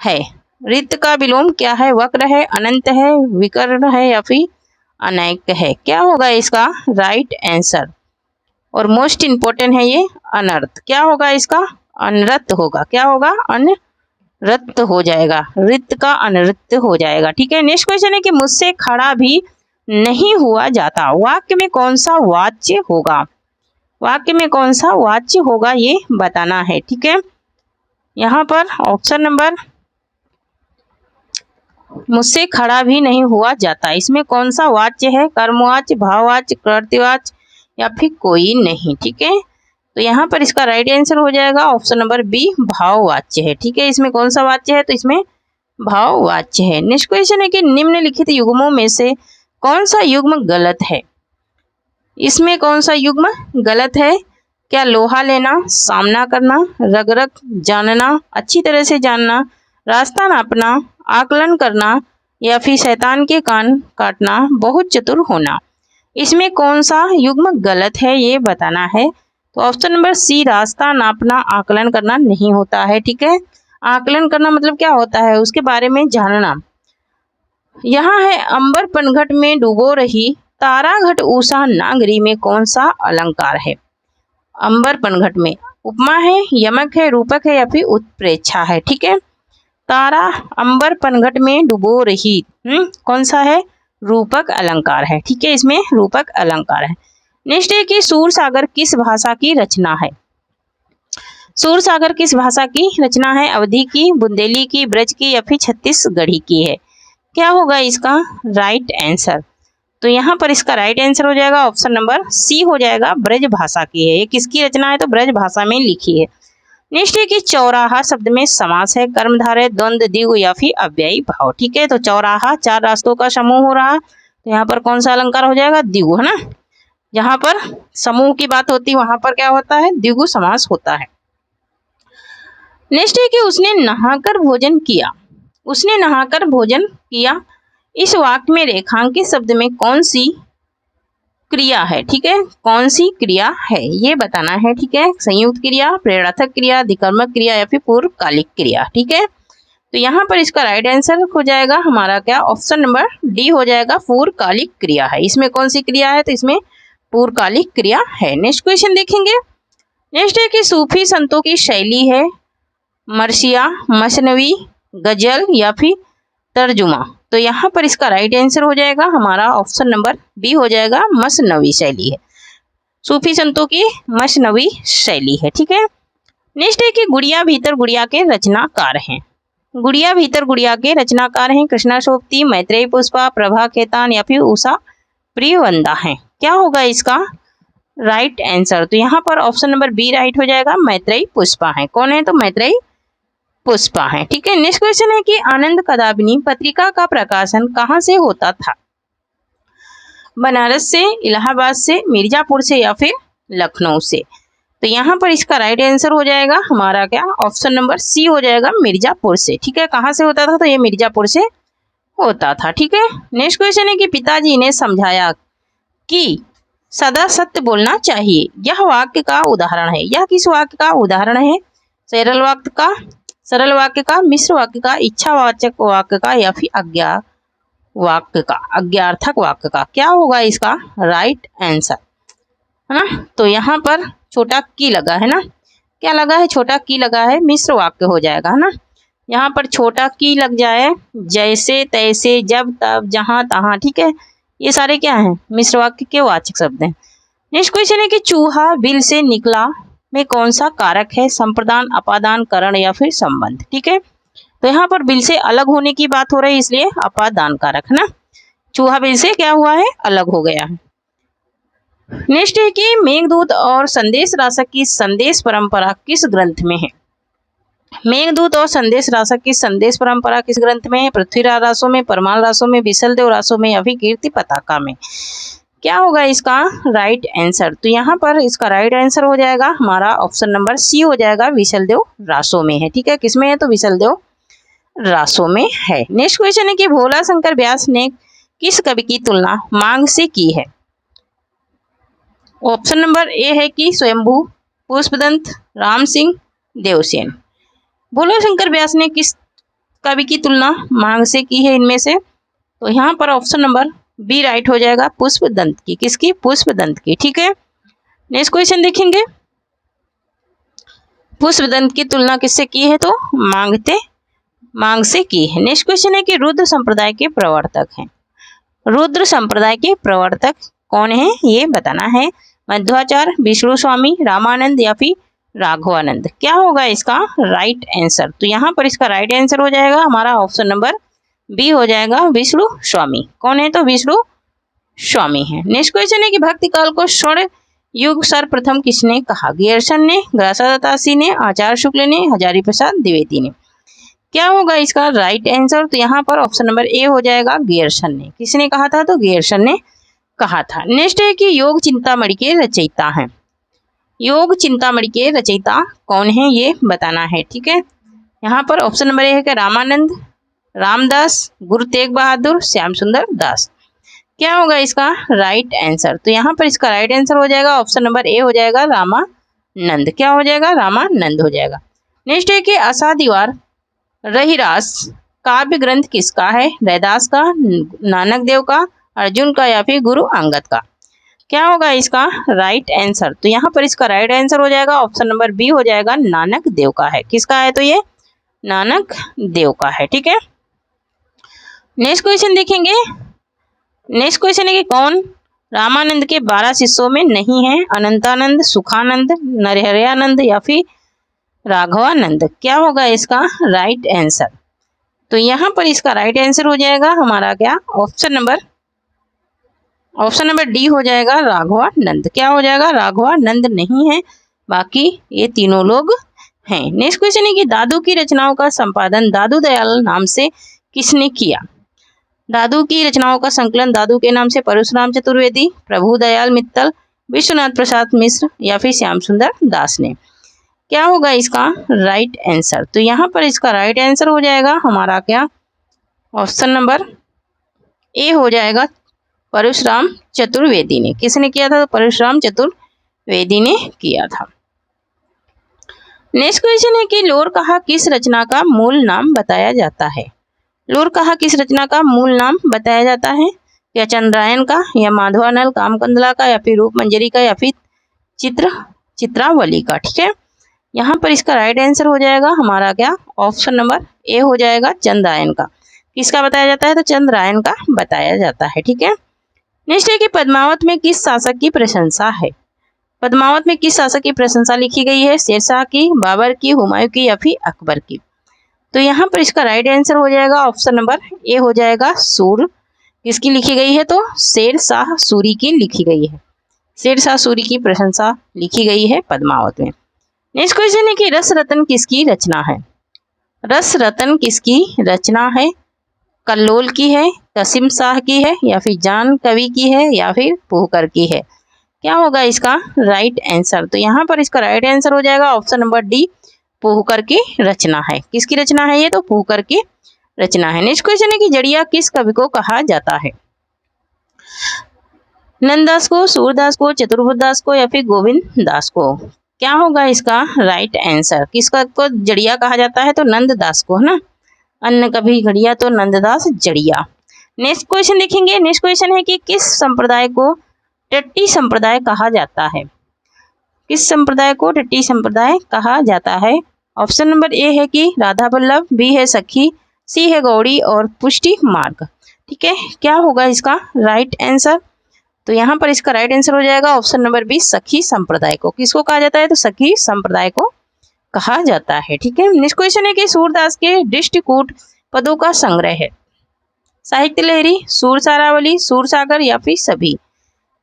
है। रिक्त का विलोम क्या है? वक्र है, अनंत है, विकर्ण है या फिर अनैक है। क्या होगा इसका राइट आंसर? और मोस्ट इंपोर्टेंट है ये अनर्थ। क्या होगा इसका? अनर्थ होगा। क्या होगा? अनर्थ हो जाएगा। रिक्त का अनर्थ हो जाएगा। ठीक है। नेक्स्ट क्वेश्चन है कि मुझसे खड़ा भी नहीं हुआ जाता। वाक्य में कौन सा वाच्य होगा? वाक्य में कौन सा वाच्य होगा ये बताना है। ठीक है। यहाँ पर ऑप्शन नंबर मुझसे खड़ा भी नहीं हुआ जाता, इसमें कौन सा वाच्य है? कर्मवाच्य, भाववाच्य, कर्तृवाच्य या फिर कोई नहीं। ठीक है। तो यहाँ पर इसका राइट आंसर हो जाएगा ऑप्शन नंबर बी, भाववाच्य है। ठीक है। इसमें कौन सा वाच्य है? तो इसमें भाववाच्य है। नेक्स्ट क्वेश्चन है कि निम्नलिखित युग्मों में से कौन सा युग्म गलत है? इसमें कौन सा युग्म गलत है? क्या लोहा लेना, सामना करना, रग रग जानना, अच्छी तरह से जानना, रास्ता नापना, आकलन करना या फिर शैतान के कान काटना, बहुत चतुर होना। इसमें कौन सा युग्म गलत है ये बताना है। तो ऑप्शन नंबर सी, रास्ता नापना आकलन करना नहीं होता है। ठीक है। आकलन करना मतलब क्या होता है? उसके बारे में जानना। यहाँ है अंबर पनघट में डूबो रही, तारा घट उषा नागरी में कौन सा अलंकार है? अंबर पनघट में उपमा है, यमक है, रूपक है या फिर उत्प्रेक्षा है। ठीक है। तारा अंबर पनघट में डूबो रही कौन सा है? रूपक अलंकार है। ठीक है। इसमें रूपक अलंकार है। नेक्स्ट है कि सूरसागर किस भाषा की रचना है? सूरसागर किस भाषा की रचना है? अवधी की, बुंदेली की, ब्रज की या फिर छत्तीसगढ़ी की है। क्या होगा इसका राइट आंसर? तो यहाँ पर इसका राइट आंसर हो जाएगा ऑप्शन नंबर सी हो जाएगा, ब्रज भाषा की है। ये किसकी रचना है? तो ब्रज भाषा में लिखी है। नेक्स्ट है कि चौराहा शब्द में समास है, कर्मधारय, द्वंद्व, द्विगु या फिर अव्ययी भाव। ठीक है। तो चौराहा चार रास्तों का समूह हो रहा, तो यहाँ पर कौन सा अलंकार हो जाएगा? द्विगु, है ना। जहां पर समूह की बात होती है वहां पर क्या होता है? द्विगु समास होता है। नेक्स्ट है कि उसने नहाकर भोजन किया। उसने नहाकर भोजन किया, इस वाक्य में रेखांकित शब्द में कौन सी क्रिया है? ठीक है। कौन सी क्रिया है ये बताना है। ठीक है। संयुक्त क्रिया, प्रेरणार्थक क्रिया, अधिकर्मक क्रिया या फिर पूर्वकालिक क्रिया। ठीक है। तो यहाँ पर इसका राइट आंसर हो जाएगा हमारा क्या? ऑप्शन नंबर डी हो जाएगा, पूर्वकालिक क्रिया है। इसमें कौन सी क्रिया है? तो इसमें पूर्वकालिक क्रिया है। नेक्स्ट क्वेश्चन देखेंगे। नेक्स्ट है कि सूफी संतों की शैली है मरसिया, मसनवी, गजल या फिर तर्जुमा। तो यहाँ पर इसका राइट आंसर हो जाएगा हमारा ऑप्शन नंबर बी हो जाएगा, मसनवी शैली है। सूफी संतों की मसनवी शैली है। ठीक है। नेक्स्ट है कि गुड़िया भीतर गुड़िया के रचनाकार हैं। गुड़िया भीतर गुड़िया के रचनाकार हैं कृष्णा सोपती, मैत्रेयी पुष्पा, प्रभा खेतान या फिर उषा प्रियवंदा हैं। क्या होगा इसका राइट आंसर? तो यहाँ पर ऑप्शन नंबर बी राइट हो जाएगा, मैत्रेयी पुष्पा है। कौन है? तो मैत्रेयी पुष्पा है। ठीक है। नेक्स्ट क्वेश्चन है कि आनंद कदाबिनी पत्रिका का प्रकाशन कहाँ से होता था? बनारस से, इलाहाबाद से, मिर्जापुर से या फिर लखनऊ से। तो यहाँ पर इसका राइट आंसर हो जाएगा हमारा क्या? ऑप्शन नंबर सी हो जाएगा, मिर्जापुर से। ठीक है। कहाँ से होता था? तो ये मिर्जापुर से होता था। ठीक है। नेक्स्ट क्वेश्चन है कि पिताजी ने समझाया कि सदा सत्य बोलना चाहिए, यह वाक्य का उदाहरण है। यह किस वाक्य का उदाहरण है? सरल वाक्य का, मिश्र वाक्य का, इच्छावाचक वाक्य का या फिर वाक्य का, अज्ञार्थक वाक्य का। क्या होगा इसका राइट आंसर? है ना। तो यहाँ पर छोटा की लगा है ना। क्या लगा है? छोटा की लगा है, मिश्र वाक्य हो जाएगा, है ना। यहाँ पर छोटा की लग जाए, जैसे तैसे, जब तब, जहां तहां। ठीक है। ये सारे क्या हैं? मिश्र वाक्य के वाचक शब्द हैं। नेक्स्ट क्वेश्चन है कि चूहा बिल से निकला में कौन सा कारक है? संप्रदान, अपादान, करण या फिर संबंध। ठीक है। तो यहाँ पर बिल से अलग होने की बात हो रही है, इसलिए अपादान कारक, है ना। चूहा बिल से क्या हुआ है? अलग हो गया है। नेक्स्ट है कि मेघदूत और संदेश राशक की संदेश परंपरा किस ग्रंथ में है? मेघदूत और संदेश राशक की संदेश परंपरा किस ग्रंथ में है? पृथ्वीराज रासों में, परमाल रासों में, विशलदेव रासों में या फिर कीर्ति पताका में। क्या होगा इसका राइट आंसर? तो यहाँ पर इसका राइट आंसर हो जाएगा हमारा ऑप्शन नंबर सी हो जाएगा, विशलदेव रासों में है। ठीक है। किसमें है? तो विशलदेव रासों में है। नेक्स्ट क्वेश्चन है कि भोला शंकर व्यास ने किस कवि की तुलना मांग से की है? ऑप्शन नंबर ए है कि स्वयंभू, पुष्पदंत, राम सिंह, देवसेन। भोला शंकर व्यास ने किस कवि की तुलना मांग से की है इनमें से? तो यहाँ पर ऑप्शन नंबर बी राइट हो जाएगा, पुष्पदंत की। किसकी? पुष्पदंत की। ठीक है, नेक्स्ट क्वेश्चन देखेंगे। पुष्पदंत की तुलना किससे की है? तो मांग से की है। नेक्स्ट क्वेश्चन है कि रुद्र संप्रदाय के प्रवर्तक हैं। रुद्र संप्रदाय के प्रवर्तक कौन है ये बताना है। मध्वाचार्य, विष्णु स्वामी, रामानंद या फिर राघवानंद। क्या होगा इसका राइट आंसर? तो यहाँ पर इसका राइट आंसर हो जाएगा हमारा ऑप्शन नंबर बी हो जाएगा, विष्णु स्वामी। कौन है? तो विष्णु स्वामी है। नेक्स्ट क्वेश्चन है कि भक्ति काल को स्वर्ण युग सर्वप्रथम किसने कहा? ग्रियर्सन ने, ग्रासादासी ने, आचार्य शुक्ल ने, हजारी प्रसाद द्विवेदी ने। क्या होगा इसका राइट आंसर? तो यहाँ पर ऑप्शन नंबर ए हो जाएगा, ग्रियर्सन ने। किसने कहा था? तो ग्रियर्सन ने कहा था। नेक्स्ट है कि योग चिंतामणि के रचयिता हैं। योग चिंतामणि के रचयिता कौन है ये बताना है। ठीक है, यहाँ पर ऑप्शन नंबर ए है कि रामानंद, रामदास, गुरु तेग बहादुर, श्याम सुंदर दास। क्या होगा इसका राइट आंसर? तो यहाँ पर इसका राइट आंसर हो जाएगा ऑप्शन नंबर ए हो जाएगा, रामानंद। क्या हो जाएगा? रामानंद हो जाएगा। नेक्स्ट है कि आशा दीवार रहीरास काव्य ग्रंथ किसका है? रैदास का, नानक देव का, अर्जुन का या फिर गुरु अंगद का। क्या होगा इसका राइट आंसर? तो यहाँ पर इसका राइट आंसर हो जाएगा ऑप्शन नंबर बी हो जाएगा, नानक देव का है। किसका है? तो ये नानक देव का है। ठीक है, नेक्स्ट क्वेश्चन देखेंगे। नेक्स्ट क्वेश्चन है कि कौन रामानंद के 12 शिष्यों में नहीं है? अनंतानंद, सुखानंद, नरहरियानंद या फिर राघवानंद। क्या होगा इसका राइट आंसर? तो यहाँ पर इसका राइट आंसर हो जाएगा हमारा क्या ऑप्शन नंबर डी हो जाएगा, राघवानंद। क्या हो जाएगा? राघवानंद नहीं है, बाकी ये तीनों लोग हैं। नेक्स्ट क्वेश्चन है कि दादू की रचनाओं का संपादन दादू दयाल नाम से किसने किया? दादू की रचनाओं का संकलन दादू के नाम से परशुराम चतुर्वेदी, प्रभु दयाल मित्तल, विश्वनाथ प्रसाद मिश्र या फिर श्याम सुंदर दास ने। क्या होगा इसका राइट आंसर? तो यहाँ पर इसका राइट आंसर हो जाएगा हमारा क्या ऑप्शन नंबर ए हो जाएगा, परशुराम चतुर्वेदी ने। किसने किया था? तो परशुराम चतुर्वेदी ने किया था। नेक्स्ट क्वेश्चन है कि लोर कहा किस रचना का मूल नाम बताया जाता है? लोर कहा किस रचना का मूल नाम बताया जाता है? या चंद्रायन का, या माधवानल कामकंदला का, या फिर रूप मंजरी का, या फिर चित्रावली का। ठीक है, यहाँ पर इसका राइट आंसर हो जाएगा हमारा क्या ऑप्शन नंबर ए हो जाएगा, चंद्रायन का। किसका बताया जाता है? तो चंद्रायन का बताया जाता है। ठीक है, नेक्स्ट है कि पद्मावत में किस शासक की प्रशंसा है? पद्मावत में किस शासक की प्रशंसा लिखी गई है? शेरशाह की, बाबर की, हुमायूं की या फिर अकबर की। तो यहाँ पर इसका राइट आंसर हो जाएगा ऑप्शन नंबर ए हो जाएगा, सूर। किसकी लिखी गई है? तो शेरशाह सूरी की लिखी गई है। शेरशाह सूरी की प्रशंसा लिखी गई है पद्मावत में। नेक्स्ट क्वेश्चन है कि रस रतन किसकी रचना है? रस रतन किसकी रचना है? कल्लोल की है, कसीम शाह की है या फिर जान कवि की है या फिर पुहकर की है। क्या होगा इसका राइट आंसर? तो यहाँ पर इसका राइट आंसर हो जाएगा ऑप्शन नंबर डी, पुहकर की रचना है। किसकी रचना है ये? तो पुहकर की रचना है। नेक्स्ट क्वेश्चन है कि जड़िया किस कवि को कहा जाता है? नंददास को, सूरदास को, चतुर्भुज दास को या फिर गोविंद दास को। क्या होगा इसका राइट आंसर? किसका को जड़िया कहा जाता है? तो नंददास को, है ना। अन्य कभी घड़िया तो नंददास जड़िया। नेक्स्ट क्वेश्चन देखेंगे। नेक्स्ट क्वेश्चन है कि किस संप्रदाय को टट्टी संप्रदाय कहा जाता है? किस संप्रदाय को टट्टी संप्रदाय कहा जाता है? ऑप्शन नंबर ए है कि राधा वल्लभ, बी है सखी, सी है गौड़ी और पुष्टि मार्ग। ठीक है, क्या होगा इसका राइट आंसर? तो यहाँ पर इसका राइट आंसर हो जाएगा ऑप्शन नंबर बी, सखी संप्रदाय को। किसको कहा जाता है? तो सखी संप्रदाय को कहा जाता है। ठीक है, नेक्स्ट क्वेश्चन है कि सूरदास के दृष्टिकूट पदों का संग्रह है? साहित्य लहरी, सूर सारावली, सूर सागर या फिर सभी।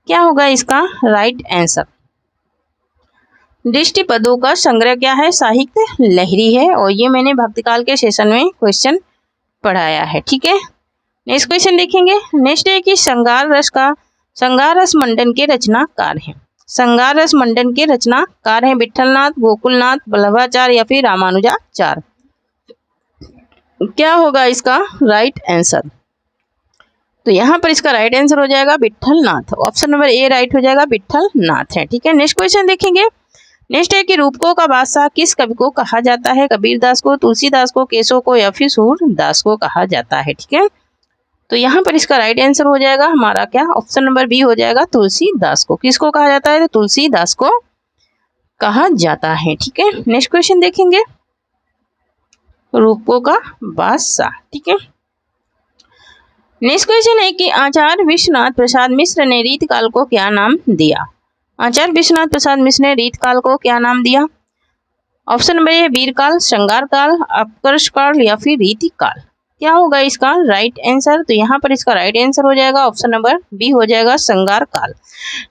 क्या होगा इसका राइट आंसर? दृष्टि पदों का संग्रह क्या है? साहित्य लहरी है, और ये मैंने भक्तिकाल के सेशन में क्वेश्चन पढ़ाया है। ठीक है, नेक्स्ट क्वेश्चन देखेंगे। नेक्स्ट है कि श्रृंगार रस मंडन के रचनाकार हैं। श्रृंगार रस मंडन के रचनाकार हैं विठलनाथ, गोकुलनाथ, वल्लभाचार्य या फिर रामानुजाचार्य। क्या होगा इसका राइट आंसर? तो तो यहाँ पर इसका राइट आंसर हो जाएगा विट्ठल नाथ। ऑप्शन नंबर ए राइट हो जाएगा, विट्ठल नाथ है। ठीक है, नेक्स्ट क्वेश्चन देखेंगे। नेक्स्ट है कि रूपकों का बादशाह किस कवि को कहा जाता है? कबीरदास को, तुलसीदास को, केशव को या फिर सूरदास को कहा जाता है। ठीक है, तो यहाँ पर इसका राइट आंसर हो जाएगा हमारा क्या, ऑप्शन नंबर बी हो जाएगा, तुलसीदास को। किसको कहा जाता है? तो तुलसीदास को कहा जाता है। ठीक है, नेक्स्ट क्वेश्चन देखेंगे, रूपकों का बादशाह। ठीक है, नेक्स्ट क्वेश्चन है कि आचार्य विश्वनाथ प्रसाद मिश्र ने रीतकाल को क्या नाम दिया? आचार्य विश्वनाथ प्रसाद मिश्र ने रीतकाल को क्या नाम दिया? ऑप्शन नंबर ए वीरकाल, श्रृंगार काल, अपकर्ष काल या फिर रीतिकाल। क्या होगा इसका राइट आंसर? तो यहाँ पर इसका राइट आंसर हो जाएगा ऑप्शन नंबर बी हो जाएगा, श्रृंगार काल।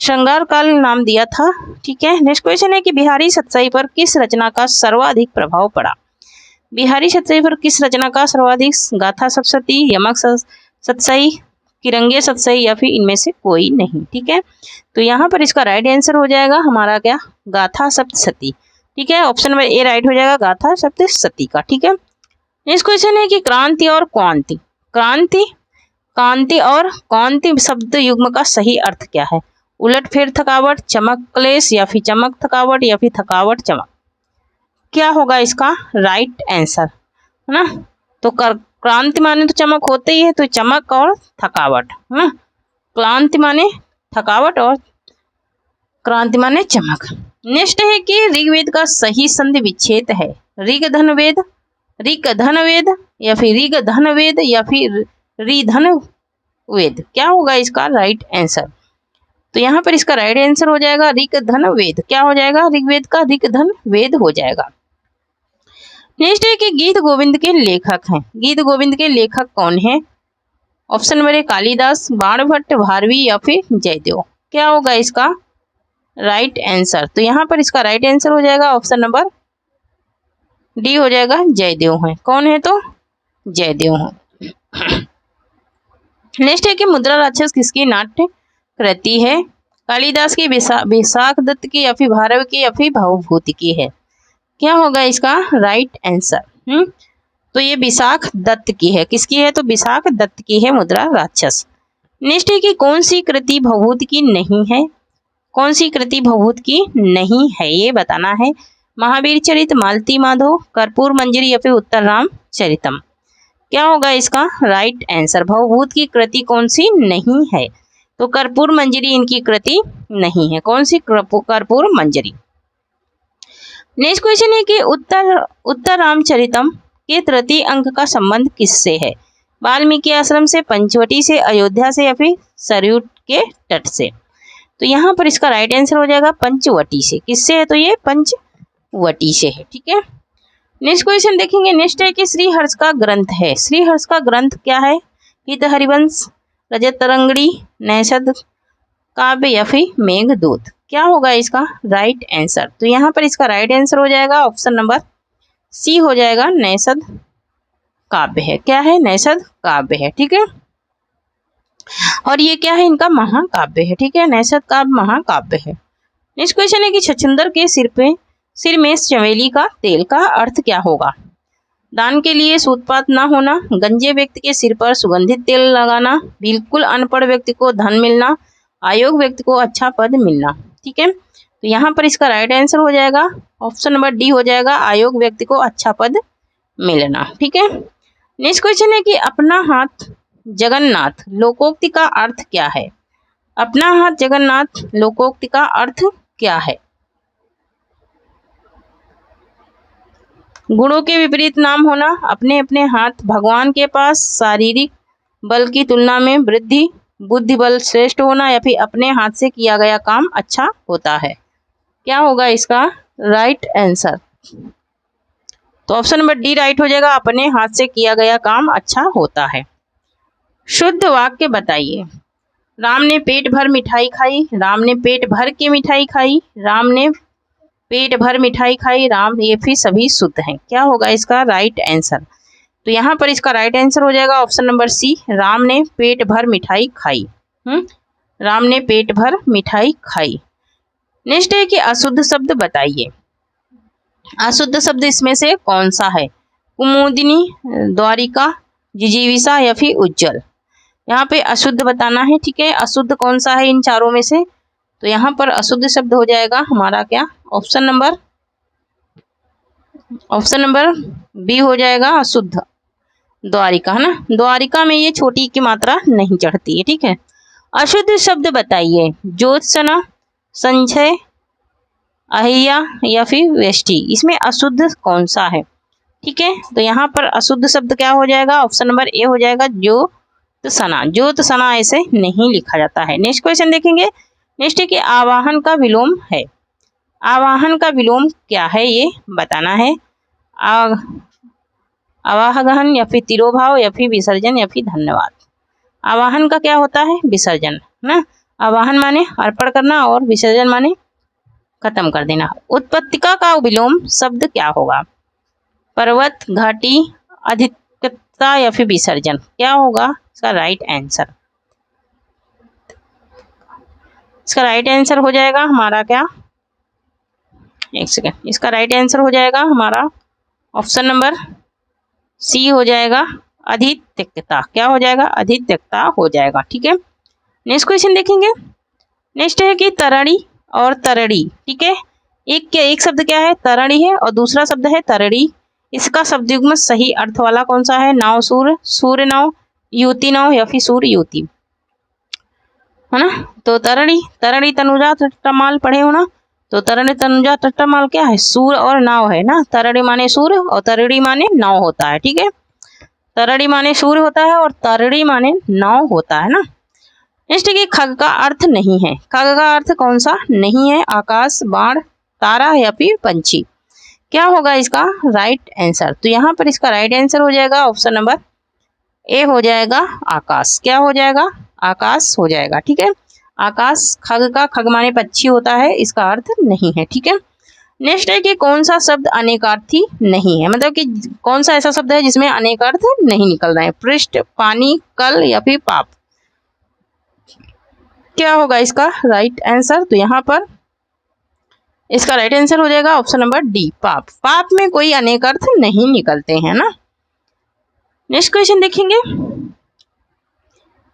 श्रृंगार काल नाम दिया था। ठीक है, नेक्स्ट क्वेश्चन है कि बिहारी सतसई पर किस रचना का सर्वाधिक प्रभाव पड़ा? बिहारी सतसई पर किस रचना का सर्वाधिक? गाथा सप्तशती, यमक सतसई, किरंगे सतसई या फिर इनमें से कोई नहीं। ठीक है, तो यहाँ पर इसका राइट आंसर हो जाएगा हमारा क्या, गाथा सप्तशती। ठीक है, ऑप्शन नंबर ए राइट हो जाएगा, गाथा सप्तशती का। ठीक है, नेक्स्ट क्वेश्चन है कि क्रांति और क्वांति, कांति और कौंति शब्द युग्म का सही अर्थ क्या है? उलटफेर थकावट, चमक क्लेश या फिर चमक थकावट या फिर थकावट चमक। क्या होगा इसका राइट आंसर, है ना? तो क्रांति माने तो चमक होते ही है, तो चमक और थकावट, है ना? क्रांति माने थकावट और क्रांति माने चमक। नेक्स्ट है कि ऋग्वेद का सही संधि विच्छेद है ऋग धन वेद या फिर ऋग धन वेद या फिर ऋधन वेद। क्या होगा इसका राइट आंसर? तो यहाँ पर इसका राइट आंसर हो जाएगा ऋग धन वेद। क्या हो जाएगा? ऋग्वेद का ऋग धन वेद हो जाएगा। नेक्स्ट है कि गीत गोविंद के लेखक हैं। गीत गोविंद के लेखक कौन है? Option number A Kalidas, Banabhatta, Bharvi या फिर जयदेव। क्या होगा इसका राइट आंसर? तो यहाँ पर इसका राइट आंसर हो जाएगा ऑप्शन नंबर डी हो जाएगा, जयदेव है। कौन है? तो जयदेव है। नेक्स्ट है कि मुद्रा राक्षस किसकी नाट्य कृति है? कालिदास की, विशाख दत्त की या फिर भारवी की या फिर भवभूति की है। क्या होगा इसका राइट आंसर? तो ये विशाख दत्त की है। किसकी है? तो विशाख दत्त की है मुद्रा राक्षस। नेक्स्ट है कि कौन सी कृति भवभूति की नहीं है? कौन सी कृति भवभूति की नहीं है ये बताना है। महावीर चरित, मालती माधव, कर्पूर मंजरी या फिर उत्तर राम चरितम। क्या होगा इसका राइट आंसर? भवभूत की कृति कौन सी नहीं है? तो कर्पूर मंजरी इनकी कृति नहीं है। कौन सी? कर्पूर मंजरी। नेक्स्ट क्वेश्चन है कि उत्तर रामचरितम के तृतीय अंक का संबंध किससे है? वाल्मीकि आश्रम से, पंचवटी से, अयोध्या से या फिर सरयू के तट से। तो यहाँ पर इसका राइट आंसर हो जाएगा पंचवटी से। किससे है? तो ये पंचवटी से है। ठीक है, नेक्स्ट क्वेश्चन देखेंगे। नेक्स्ट है कि श्रीहर्ष का ग्रंथ है। श्रीहर्ष का ग्रंथ क्या है? हित हरिवंश, रजत तरंगड़ी, नैषध काव्य या फिर मेघदूत। क्या होगा इसका राइट आंसर? तो यहाँ पर इसका राइट आंसर हो जाएगा ऑप्शन नंबर सी हो जाएगा, नैषध काव्य है। क्या है? नैषध काव्य है। ठीक है, और ये क्या है? इनका महाकाव्य है। ठीक है, नैषध काव्य महाकाव्य है। नेक्स्ट क्वेश्चन है कि छछूंदर के सिर में चमेली का तेल का अर्थ क्या होगा? दान के लिए सूतपात न होना, गंजे व्यक्ति के सिर पर सुगंधित तेल लगाना, बिल्कुल अनपढ़ व्यक्ति को धन मिलना, अयोग्य व्यक्ति को अच्छा पद मिलना। ठीक है, तो यहाँ पर इसका राइट आंसर हो जाएगा ऑप्शन नंबर डी हो जाएगा, अयोग्य व्यक्ति को अच्छा पद मिलना। ठीक है, नेक्स्ट क्वेश्चन है कि अपना हाथ जगन्नाथ लोकोक्ति का अर्थ क्या है? अपना हाथ जगन्नाथ लोकोक्ति का अर्थ क्या है? गुणों के विपरीत नाम होना, अपने अपने हाथ भगवान के पास, शारीरिक बल की तुलना में वृद्धि, बुद्धि बल श्रेष्ठ होना या फिर अपने हाथ से किया गया काम अच्छा होता है। क्या होगा इसका राइट आंसर? तो ऑप्शन नंबर डी राइट हो जाएगा, अपने हाथ से किया गया काम अच्छा होता है। शुद्ध वाक्य बताइए। राम ने पेट भर मिठाई खाई, राम ने पेट भर के मिठाई खाई, राम ने पेट भर मिठाई खाई, राम, ये फिर सभी शुद्ध हैं। क्या होगा इसका राइट आंसर? तो यहाँ पर इसका राइट आंसर हो जाएगा ऑप्शन नंबर सी, राम ने पेट भर मिठाई खाई। राम ने पेट भर मिठाई खाई। नेक्स्ट है कि अशुद्ध शब्द बताइए। अशुद्ध शब्द इसमें से कौन सा है? कुमुदिनी, द्वारिका, जिजीविषा या फिर उज्जवल। यहाँ पे अशुद्ध बताना है, ठीक है। अशुद्ध कौन सा है इन चारों में से, तो यहाँ पर अशुद्ध शब्द हो जाएगा हमारा क्या, ऑप्शन नंबर बी हो जाएगा अशुद्ध, द्वारिका, है ना। द्वारिका में ये छोटी की मात्रा नहीं चढ़ती है, ठीक है। अशुद्ध शब्द बताइए, ज्योत्सना, संचय, अहिया या फिर वेष्टि, इसमें अशुद्ध कौन सा है, ठीक है। तो यहाँ पर अशुद्ध शब्द क्या हो जाएगा, ऑप्शन नंबर ए हो जाएगा ज्योत्सना। ज्योत्सना ऐसे नहीं लिखा जाता है। नेक्स्ट क्वेश्चन देखेंगे। नेक्स्ट है कि आवाहन का विलोम है। आवाहन का विलोम क्या है ये बताना है। आवाहन या फिर तिरोभाव या फिर विसर्जन या फिर धन्यवाद। आवाहन का क्या होता है, विसर्जन, ना। आवाहन माने अर्पण करना और विसर्जन माने खत्म कर देना। उत्पत्तिका का विलोम शब्द क्या होगा, पर्वत, घाटी, अधिकता या फिर विसर्जन, क्या होगा इसका राइट आंसर। इसका राइट आंसर हो जाएगा हमारा क्या, एक सेकेंड, इसका राइट आंसर हो जाएगा हमारा ऑप्शन नंबर सी हो जाएगा अधित्यक्ता। क्या हो जाएगा, अधित्यक्ता हो जाएगा, ठीक है। नेक्स्ट क्वेश्चन देखेंगे। नेक्स्ट है कि तरणी और तरड़ी, ठीक है। एक शब्द क्या है, तरणी है और दूसरा शब्द है तरड़ी। इसका शब्द युग्म सही अर्थ वाला कौन सा है, नाव सूर्य, सूर्य नाव, युवती नाव या फिर सूर्य युवती, है ना। तो तरणी तनुजा टमाल पढ़े हो ना, तो तरणी तनुजा टमाल क्या है, सूर्य और नाव है ना। तरणी माने सूर्य और तरड़ी माने नाव होता है, ठीक है। तरड़ी माने सूर्य होता है और तरड़ी माने नाव होता है ना। नेक्स्ट कि खग का अर्थ नहीं है। खग का अर्थ कौन सा नहीं है, आकाश, बाण, तारा या फिर पंछी, क्या होगा इसका राइट आंसर। तो यहाँ पर इसका राइट आंसर हो जाएगा ऑप्शन नंबर ए हो जाएगा आकाश। क्या हो जाएगा, आकाश हो जाएगा, ठीक है। आकाश खग का, खग माने पक्षी होता है, इसका अर्थ नहीं है, ठीक है। नेक्स्ट है कि कौन सा शब्द अनेकार्थी नहीं है, मतलब कि कौन सा ऐसा शब्द है जिसमें अनेक अर्थ नहीं निकल रहे हैं। पृष्ठ, पानी, कल या फिर पाप, क्या होगा इसका राइट आंसर। तो यहाँ पर इसका राइट आंसर हो जाएगा ऑप्शन नंबर डी, पाप। पाप में कोई अनेक अर्थ नहीं निकलते हैं ना। नेक्स्ट क्वेश्चन देखेंगे।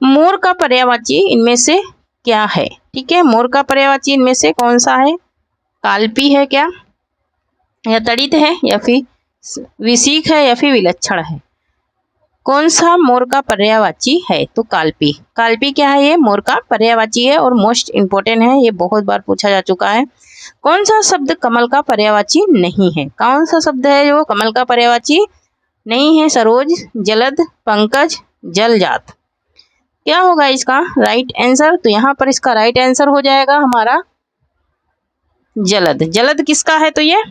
मोर का पर्यायवाची इनमें से क्या है, ठीक है। मोर का पर्यायवाची इनमें से कौन सा है, काल्पी है क्या, या तड़ित है या फिर विसीख है या फिर विलक्षण है, कौन सा मोर का पर्यायवाची है, तो काल्पी। काल्पी क्या है, ये मोर का पर्यायवाची है और मोस्ट इंपोर्टेंट है, ये बहुत बार पूछा जा चुका है। कौन सा शब्द कमल का पर्यायवाची नहीं है, कौन सा शब्द है जो कमल का पर्यायवाची नहीं है, सरोज, जलद, पंकज, जलजात, क्या होगा इसका राइट आंसर। तो यहाँ पर इसका राइट आंसर हो जाएगा हमारा जलद। जलद किसका है, तो ये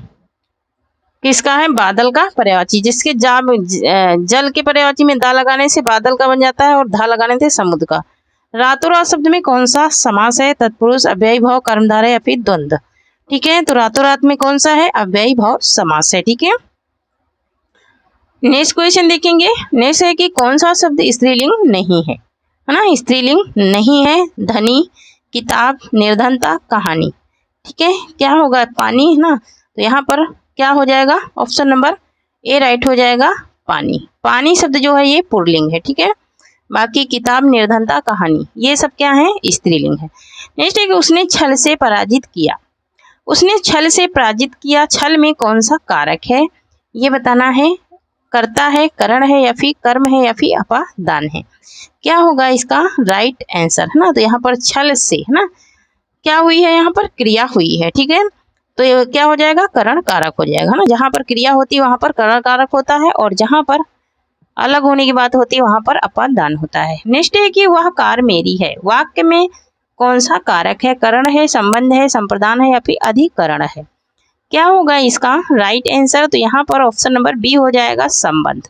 किसका है, बादल का पर्यायवाची, जिसके जल के पर्यायवाची में दा लगाने से बादल का बन जाता है और धा लगाने से समुद्र का। रातों रात शब्द में कौन सा समास है, तत्पुरुष, अव्ययी भाव, कर्मधारय या फिर द्वंद्व, ठीक है। तो रातों रात में कौन सा है, अव्ययी भाव समास है, ठीक है। नेक्स्ट क्वेश्चन देखेंगे। नेक्स्ट है कि कौन सा शब्द स्त्रीलिंग नहीं है ना। स्त्रीलिंग नहीं है, धनी, किताब, निर्धनता, कहानी, ठीक है। क्या होगा, पानी, है ना। तो यहाँ पर क्या हो जाएगा ऑप्शन नंबर ए राइट हो जाएगा, पानी। पानी शब्द जो है ये पुल्लिंग है, ठीक है। बाकी किताब, निर्धनता, कहानी ये सब क्या है, स्त्रीलिंग है। नेक्स्ट है कि उसने छल से पराजित किया। उसने छल से पराजित किया, छल में कौन सा कारक है ये बताना है, कर्ता है, करण है या फिर कर्म है या फिर अपादान है, क्या होगा इसका राइट आंसर, है ना। तो यहाँ पर छल से, है ना, क्या हुई है, यहाँ पर क्रिया हुई है, ठीक है। तो ये क्या हो जाएगा, करण कारक हो जाएगा ना। जहाँ पर क्रिया होती है वहां पर करण कारक होता है और जहां पर अलग होने की बात होती है वहां पर अपादान होता है। नेक्स्ट है कि वह कार मेरी है। वाक्य में कौन सा कारक है, करण है, संबंध है, संप्रदान है या फिर अधिकरण है, क्या होगा इसका राइट आंसर। तो यहाँ पर ऑप्शन नंबर बी हो जाएगा, संबंध।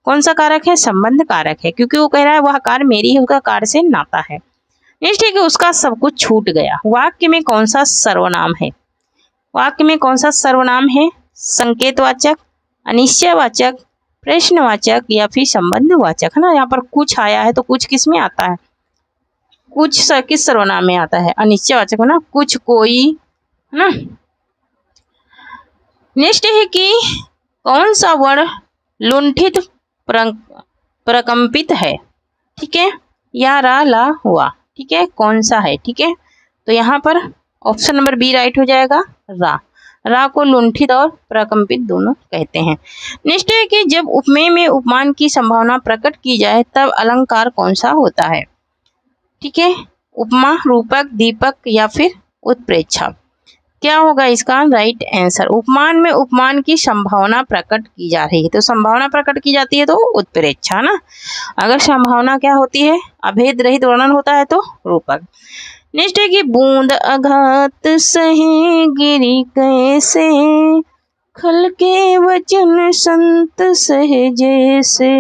कौन सा कारक है, संबंध कारक है, क्योंकि वो कह रहा है वह कार मेरी है, उसका कार से नाता है। नेक्स्ट है कि उसका सब कुछ छूट गया। वाक्य में कौन सा सर्वनाम है, वाक्य में कौन सा सर्वनाम है, संकेतवाचक, अनिश्चयवाचक, प्रश्नवाचक या फिर संबंधवाचक, है ना। यहाँ पर कुछ आया है तो कुछ किस में आता है, कुछ किस सर्वनाम में आता है, अनिश्चयवाचक, है ना, कुछ, कोई, है ना। नेक्स्ट है कि कौन सा वर्ण लुंठित प्रकंपित है, ठीक है। या रा ला वा, ठीक है, कौन सा है, ठीक है। तो यहाँ पर ऑप्शन नंबर बी राइट हो जाएगा, रा। रा को लुंठित और प्रकंपित दोनों कहते हैं। नेक्स्ट है कि जब उपमेय में उपमान की संभावना प्रकट की जाए तब अलंकार कौन सा होता है, ठीक है। उपमा, रूपक, दीपक या फिर उत्प्रेक्षा। क्या होगा इसका राइट आंसर। उपमान में उपमान की संभावना प्रकट की जा रही है तो संभावना प्रकट की जाती है तो उत्प्रेक्षा ना। अगर संभावना क्या होती है, अभेद रहित वर्णन होता है तो रूपक। नेक्स्ट है कि बूंद आघात सहे गिरी कैसे, खल के वचन संत सहजे से।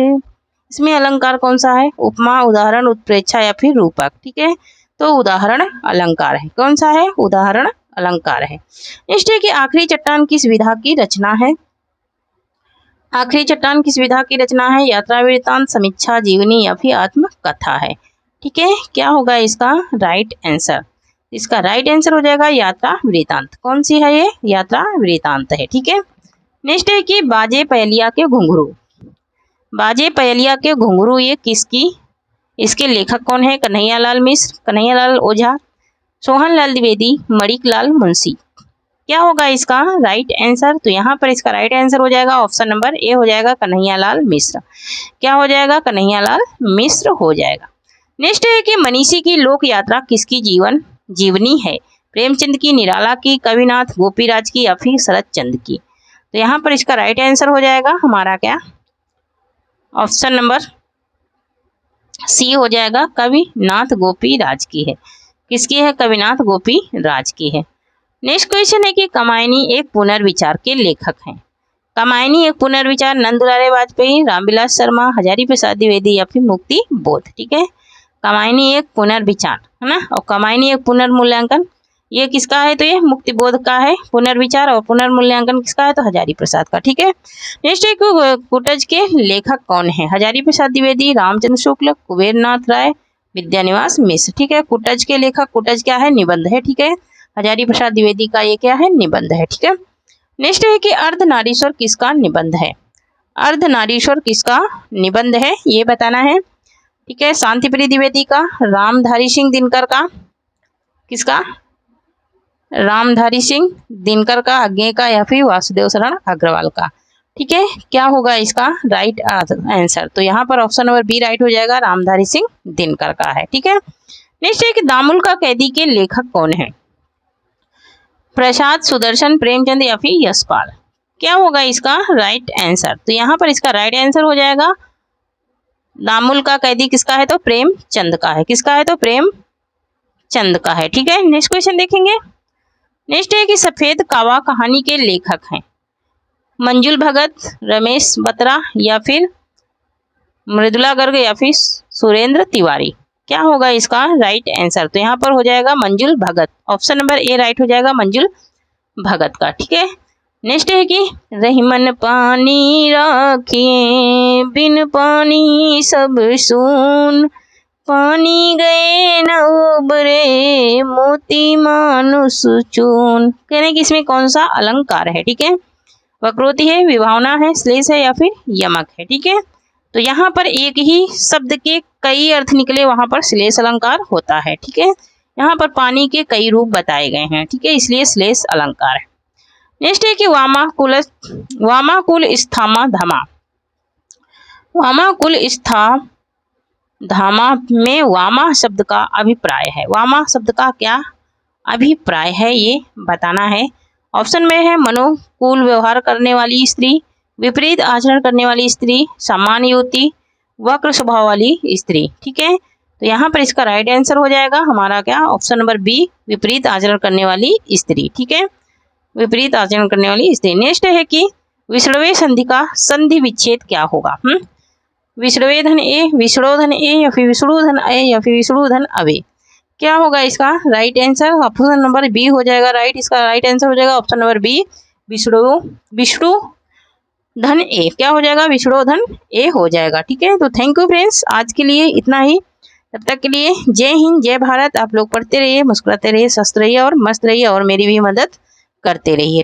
इसमें अलंकार कौन सा है, उपमा, उदाहरण, उत्प्रेक्षा या फिर रूपक, ठीक है। तो उदाहरण अलंकार है, कौन सा है, उदाहरण अलंकार है। नेक्स्ट है कि आखिरी चट्टान किस विधा की रचना है। आखिरी चट्टान किस विधा की रचना है, यात्रा वृत्तांत, समीक्षा, जीवनी या फिर आत्मकथा है, ठीक है। क्या होगा इसका राइट आंसर। इसका राइट आंसर हो जाएगा यात्रा वृत्तांत। कौन सी है ये, यात्रा वृत्तांत है, ठीक है। नेक्स्ट है कि बाजे पहलिया के घुंघरू। बाजे पहलिया के घुंघरू ये किसकी, इसके लेखक कौन है, कन्हैयालाल मिश्र, कन्हैयालाल ओझा, सोहनलाल द्विवेदी, मणिकलाल मुंशी। क्या होगा इसका राइट आंसर। तो यहाँ पर इसका राइट आंसर हो जाएगा ऑप्शन नंबर ए हो जाएगा, कन्हैयालाल मिश्र। क्या हो जाएगा, कन्हैयालाल मिश्र हो जाएगा। नेक्स्ट है कि मनीषी की लोक यात्रा किसकी जीवनी है, प्रेमचंद की, निराला की, कविनाथ, गोपीराज की या फिर शरद चंद्र की। तो यहाँ पर इसका राइट आंसर हो जाएगा हमारा क्या, ऑप्शन नंबर सी हो जाएगा, कविनाथ गोपीराज की है। किसकी है, कविनाथ गोपीराज की है। नेक्स्ट क्वेश्चन है कि कामायनी एक पुनर्विचार के लेखक हैं। कामायनी एक पुनर्विचार नंदलाल वाजपेयी, रामविलास शर्मा, हजारी प्रसाद द्विवेदी या फिर मुक्ति बोध, ठीक है। कामायनी एक पुनर्विचार है ना, और कामायनी एक पुनर्मूल्यांकन ये किसका है, तो ये मुक्ति बोध का है पुनर्विचार, और पुनर्मूल्यांकन किसका है, तो हजारी प्रसाद का, ठीक है। नेक्स्ट है कुटज के लेखक कौन है, हजारी प्रसाद द्विवेदी, रामचंद्र शुक्ल, कुबेरनाथ राय, विद्यानिवास मिश्र, ठीक है। कुटज के लेखक, कुटज क्या है, निबंध है, ठीक है। हजारी प्रसाद द्विवेदी का ये क्या है, निबंध है, ठीक है। नेक्स्ट है कि अर्धनारीश्वर किसका निबंध है। अर्धनारीश्वर किसका निबंध है ये बताना है, ठीक है। शांतिप्रिय द्विवेदी का, रामधारी सिंह दिनकर का, किसका, रामधारी सिंह दिनकर का, अज्ञे का या फिर वासुदेव शरण अग्रवाल का, ठीक है। क्या होगा इसका राइट आंसर। तो यहाँ पर ऑप्शन नंबर बी राइट हो जाएगा, रामधारी सिंह दिनकर का है, ठीक है। नेक्स्ट है कि दामुल का कैदी के लेखक कौन है, प्रसाद, सुदर्शन, प्रेमचंद या फिर यशपाल। क्या होगा इसका राइट आंसर। तो यहाँ पर इसका राइट आंसर हो जाएगा, दामुल का कैदी किसका है, तो प्रेमचंद का है, किसका है, तो प्रेमचंद का है, ठीक है। नेक्स्ट क्वेश्चन देखेंगे। नेक्स्ट है कि सफेद कावा कहानी के लेखक हैं, मंजुल भगत, रमेश बत्रा या फिर मृदुला गर्ग या फिर सुरेंद्र तिवारी। क्या होगा इसका राइट आंसर। तो यहाँ पर हो जाएगा मंजुल भगत, ऑप्शन नंबर ए राइट हो जाएगा मंजुल भगत का, ठीक है। नेक्स्ट है कि रहीमन पानी राखिए बिन पानी सब सून, पानी गए न उबरे मोती मानुष चून। कहने कि इसमें कौन सा अलंकार है, ठीक है। वक्रोक्ति है, विभावना है, श्लेष है या फिर यमक है, ठीक है। तो यहाँ पर एक ही शब्द के कई अर्थ निकले, वहां पर श्लेष अलंकार होता है, ठीक है। यहाँ पर पानी के कई रूप बताए गए हैं, ठीक है, इसलिए श्लेष अलंकार है। नेक्स्ट है कि वामाकुल स्थामा धमा। वामाकुल स्था धामा में वामा शब्द का अभिप्राय है, वामा शब्द का क्या अभिप्राय है ये बताना है। ऑप्शन में है मनोकूल व्यवहार करने वाली स्त्री, विपरीत आचरण करने वाली स्त्री, सामान्य युवती, वक्र स्वभाव वाली स्त्री, ठीक है। तो यहाँ पर इसका राइट आंसर हो जाएगा हमारा क्या, ऑप्शन नंबर बी, विपरीत आचरण करने वाली स्त्री, ठीक है, विपरीत आचरण करने वाली स्त्री। नेक्स्ट है कि विषुड़वे संधि का संधि विच्छेद क्या होगा। विषुड़वेधन ए, विषुड़ोधन ए या फिर विषुड़ोधन ए या फिर विषुड़ोधन अवे। क्या होगा इसका right answer, option number B हो जाएगा राइट। इसका राइट आंसर हो जाएगा ऑप्शन नंबर बी, विषुड़ोधन ए। क्या हो जाएगा, विषुड़ोधन ए हो जाएगा, ठीक है। तो थैंक यू फ्रेंड्स, आज के लिए इतना ही। तब तक के लिए जय हिंद, जय भारत। आप लोग पढ़ते रहिए, मुस्कुराते रहिए, स्वस्थ रहिए और मस्त रहिए और मेरी भी मदद करते रहिए।